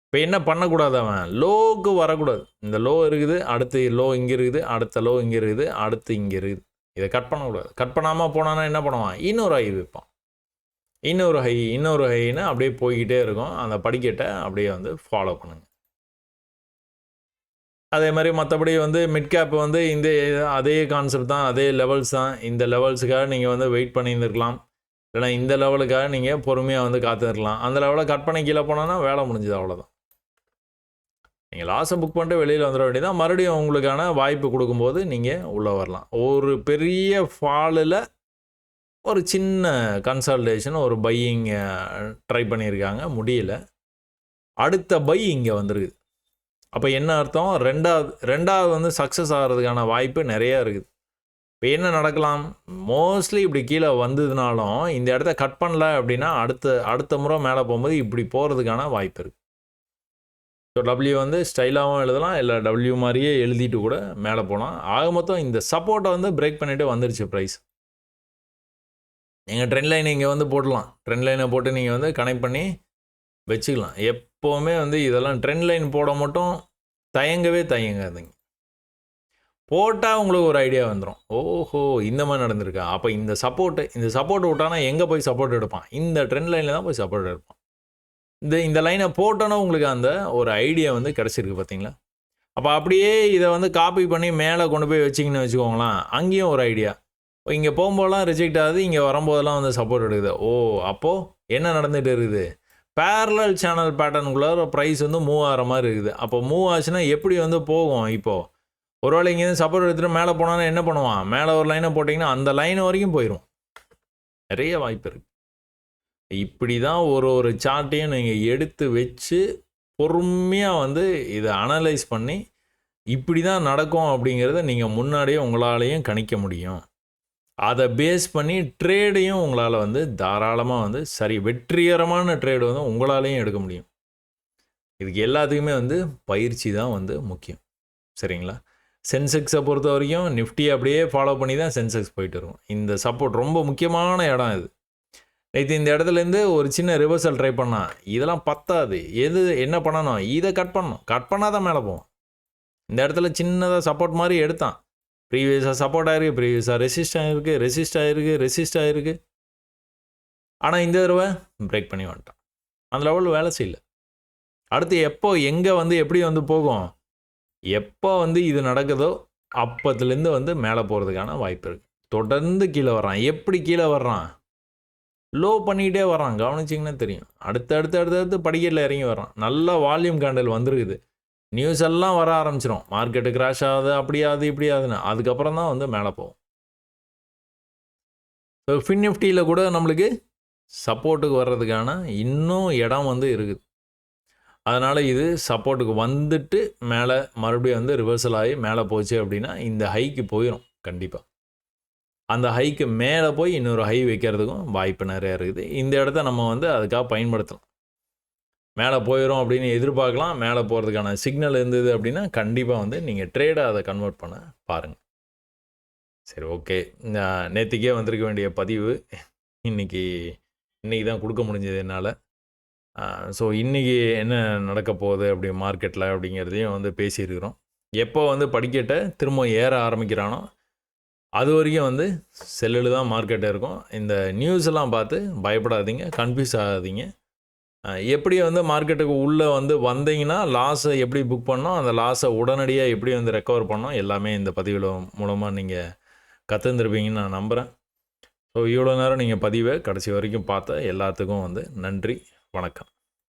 இப்போ என்ன பண்ணக்கூடாது? அவன் லோவுக்கு வரக்கூடாது. இந்த லோ இருக்குது, அடுத்து லோ இங்கே இருக்குது, அடுத்த லோ இங்கே இருக்குது, அடுத்து இங்கே இருக்குது. இதை கட் பண்ணக்கூடாது. கட் பண்ணாமல் போனான்னா என்ன பண்ணுவான்? இன்னொரு ஹை வைப்பான், இன்னொரு ஹைன்னு அப்படியே போய்கிட்டே இருக்கும். அந்த படிக்கட்டை அப்படியே வந்து ஃபாலோ பண்ணுங்க. அதே மாதிரி மற்றபடி வந்து மிட் கேப் வந்து இந்த அதே கான்செப்ட் தான், அதே லெவல்ஸ் தான். இந்த லெவல்ஸுக்காக நீங்கள் வந்து வெயிட் பண்ணியிருந்துருக்கலாம், இல்லைனா இந்த லெவலுக்காக நீங்கள் பொறுமையாக வந்து காத்துருக்கலாம். அந்த லெவலை கட் பண்ணி கீழே போனோன்னா வேலை முடிஞ்சுது, அவ்வளோதான். நீங்கள் லாஸை புக் பண்ணிட்டு வெளியில் வந்துட வேண்டியதான். மறுபடியும் உங்களுக்கான வாய்ப்பு கொடுக்கும்போது நீங்கள் உள்ளே வரலாம். ஒரு பெரிய ஃபாலில் ஒரு சின்ன கன்சல்டேஷன், ஒரு பையிங் ட்ரை பண்ணியிருக்காங்க, முடியல. அடுத்த பை இங்கே வந்துருக்குது. அப்போ என்ன அர்த்தம்? ரெண்டாவது வந்து சக்ஸஸ் ஆகிறதுக்கான வாய்ப்பு நிறையா இருக்குது. இப்போ என்ன நடக்கலாம்? மோஸ்ட்லி இப்படி கீழே வந்ததுனாலும் இந்த இடத்த கட் பண்ணல அப்படின்னா அடுத்த முறை மேலே போகும்போது இப்படி போகிறதுக்கான வாய்ப்பு இருக்குது. ஸோ டபிள்யூ வந்து ஸ்டைலாகவும் எழுதலாம், இல்லை டபிள்யூ மாதிரியே எழுதிட்டு கூட மேலே போகலாம். ஆக மொத்தம் இந்த சப்போர்ட்டை வந்து பிரேக் பண்ணிவிட்டு வந்துருச்சு ப்ரைஸ். நீங்கள் ட்ரெண்ட் லைன் இங்கே வந்து போடலாம். ட்ரெண்ட் லைனை போட்டு நீங்கள் வந்து கனெக்ட் பண்ணி வச்சுக்கலாம். எப்போவுமே வந்து இதெல்லாம் ட்ரெண்ட் லைன் போட மட்டும் தயங்காதீங்க. போட்டால் உங்களுக்கு ஒரு ஐடியா வந்துடும். ஓஹோ, இந்த மாதிரி நடந்திருக்கா? அப்போ இந்த சப்போர்ட் விட்டானா எங்கே போய் சப்போர்ட் எடுப்பான்? இந்த ட்ரெண்ட் லைனில் தான் போய் சப்போர்ட் எடுப்பான். இந்த லைனை போட்டோன்னா உங்களுக்கு அந்த ஒரு ஐடியா வந்து கிடச்சிருக்கு பார்த்தீங்களா? அப்போ அப்படியே இதை வந்து காப்பி பண்ணி மேலே கொண்டு போய் வச்சிங்கன்னு வச்சுக்கோங்களேன், அங்கேயும் ஒரு ஐடியா. இங்கே போகும்போதெல்லாம் ரிஜெக்ட் ஆகுது, இங்கே வரும்போதெல்லாம் வந்து சப்போர்ட் எடுக்குது. ஓ, அப்போது என்ன நடந்துகிட்டு இருக்குது? பேரலல் சேனல் பேட்டர்னுக்குள்ளே ப்ரைஸ் வந்து மூவ் ஆகிற மாதிரி இருக்குது. அப்போ மூவ் ஆச்சுன்னா எப்படி வந்து போகும்? இப்போது ஒருவேளை இங்கேருந்து சப்போர்ட் எடுத்துகிட்டு மேலே போனான்னா என்ன பண்ணுவான்? மேலே ஒரு லைனை போட்டிங்கன்னா அந்த லைன் வரைக்கும் போயிடும். நிறைய வாய்ப்பு இருக்குது. இப்படி தான் ஒரு சார்ட்டையும் நீங்கள் எடுத்து வச்சு பொறுமையாக வந்து இதை அனலைஸ் பண்ணி இப்படி தான் நடக்கும் அப்படிங்கிறத நீங்கள் முன்னாடியே உங்களாலேயும் கணிக்க முடியும். அதை பேஸ் பண்ணி ட்ரேடையும் உங்களால் வந்து தாராளமாக வந்து வெற்றிகரமான ட்ரேடு வந்து உங்களாலேயும் எடுக்க முடியும். இதுக்கு எல்லாத்துக்குமே வந்து பயிற்சி தான் வந்து முக்கியம். சரிங்களா? சென்செக்ஸை பொறுத்த வரைக்கும் நிஃப்டியை அப்படியே ஃபாலோ பண்ணி தான் சென்செக்ஸ் போயிட்டு இருக்கும். இந்த சப்போர்ட் ரொம்ப முக்கியமான இடம் இது. இந்த இடத்துலேருந்து ஒரு சின்ன ரிவர்சல் ட்ரை பண்ணால் இதெல்லாம் பத்தாது. என்ன பண்ணணும்? இதை கட் பண்ணால் தான் மேலே போவோம். இந்த இடத்துல சின்னதாக சப்போர்ட் மாதிரி எடுத்தான். ப்ரீவியஸாக சப்போர்ட் ஆகிருக்கு, ப்ரீவியஸாக ரெசிஸ்ட் ஆகிருக்கு. ஆனால் இந்த தடவை பிரேக் பண்ணி வந்துட்டான். அந்த லெவலில் வேலை செய்யல. அடுத்து எங்கே வந்து எப்படி வந்து போகும்? எப்போ வந்து இது நடக்குதோ அப்பத்துலேருந்து வந்து மேலே போகிறதுக்கான வாய்ப்பு இருக்குது. தொடர்ந்து கீழே வர்றான். எப்படி கீழே வர்றான்? லோ பண்ணிக்கிட்டே வர்றான். கவனிச்சிங்கன்னா தெரியும். அடுத்து படிக்கட்டில் இறங்கி வர்றான். நல்லா வால்யூம் கேண்டல் வந்துருக்குது. நியூஸ் எல்லாம் வர ஆரம்பிச்சிடும். மார்க்கெட்டு கிராஷ் ஆகுது, அப்படியாது இப்படியாதுன்னு. அதுக்கப்புறம் தான் வந்து மேலே போகும். ஸோ ஃபின் நிஃப்டியில் கூட நம்மளுக்கு சப்போர்ட்டுக்கு வர்றதுக்கான இன்னும் இடம் வந்து இருக்குது. அதனால் இது சப்போர்ட்டுக்கு வந்துட்டு மேலே மறுபடியும் வந்து ரிவர்சல் ஆகி மேலே போச்சு அப்படின்னா இந்த ஹைக்கு போயிடும் கண்டிப்பாக. அந்த ஹைக்கு மேலே போய் இன்னொரு ஹை வைக்கிறதுக்கும் வாய்ப்பு நிறையா இருக்குது. இந்த இடத்த நம்ம வந்து அதுக்காக பயன்படுத்தலாம். மேலே போயிடும் அப்படின்னு எதிர்பார்க்கலாம். மேலே போகிறதுக்கான சிக்னல் இருந்தது அப்படின்னா கண்டிப்பாக வந்து நீங்கள் ட்ரேடை அதை கன்வெர்ட் பண்ண பாருங்கள். சரி, ஓகே. நேற்றுக்கே வந்திருக்க வேண்டிய பதிவு இன்றைக்கி தான் கொடுக்க முடிஞ்சது என்னால். ஸோ இன்றைக்கி என்ன நடக்க போகுது அப்படி மார்க்கெட்டில் அப்படிங்கிறதையும் வந்து பேசியிருக்கிறோம். எப்போ வந்து படிக்கட்டை திரும்ப ஏற ஆரம்பிக்கிறானோ அது வரைக்கும் வந்து செல்லில் தான் மார்க்கெட்டை இருக்கும். இந்த நியூஸ் எல்லாம் பார்த்து பயப்படாதீங்க, கன்ஃபியூஸ் ஆகாதீங்க. எப்படி வந்து மார்க்கெட்டுக்கு உள்ளே வந்து வந்தீங்கன்னா லாஸை எப்படி புக் பண்ணோம், அந்த லாஸை உடனடியாக எப்படி வந்து ரெக்கவர் பண்ணோம், எல்லாமே இந்த பதிவில் மூலமாக நீங்கள் கற்றுந்துருப்பீங்கன்னு நான் நம்புகிறேன். ஸோ ஸோ இவ்வளோ நேரம் நீங்கள் பதிவை கடைசி வரைக்கும் பார்த்த எல்லாத்துக்கும் வந்து நன்றி, வணக்கம்.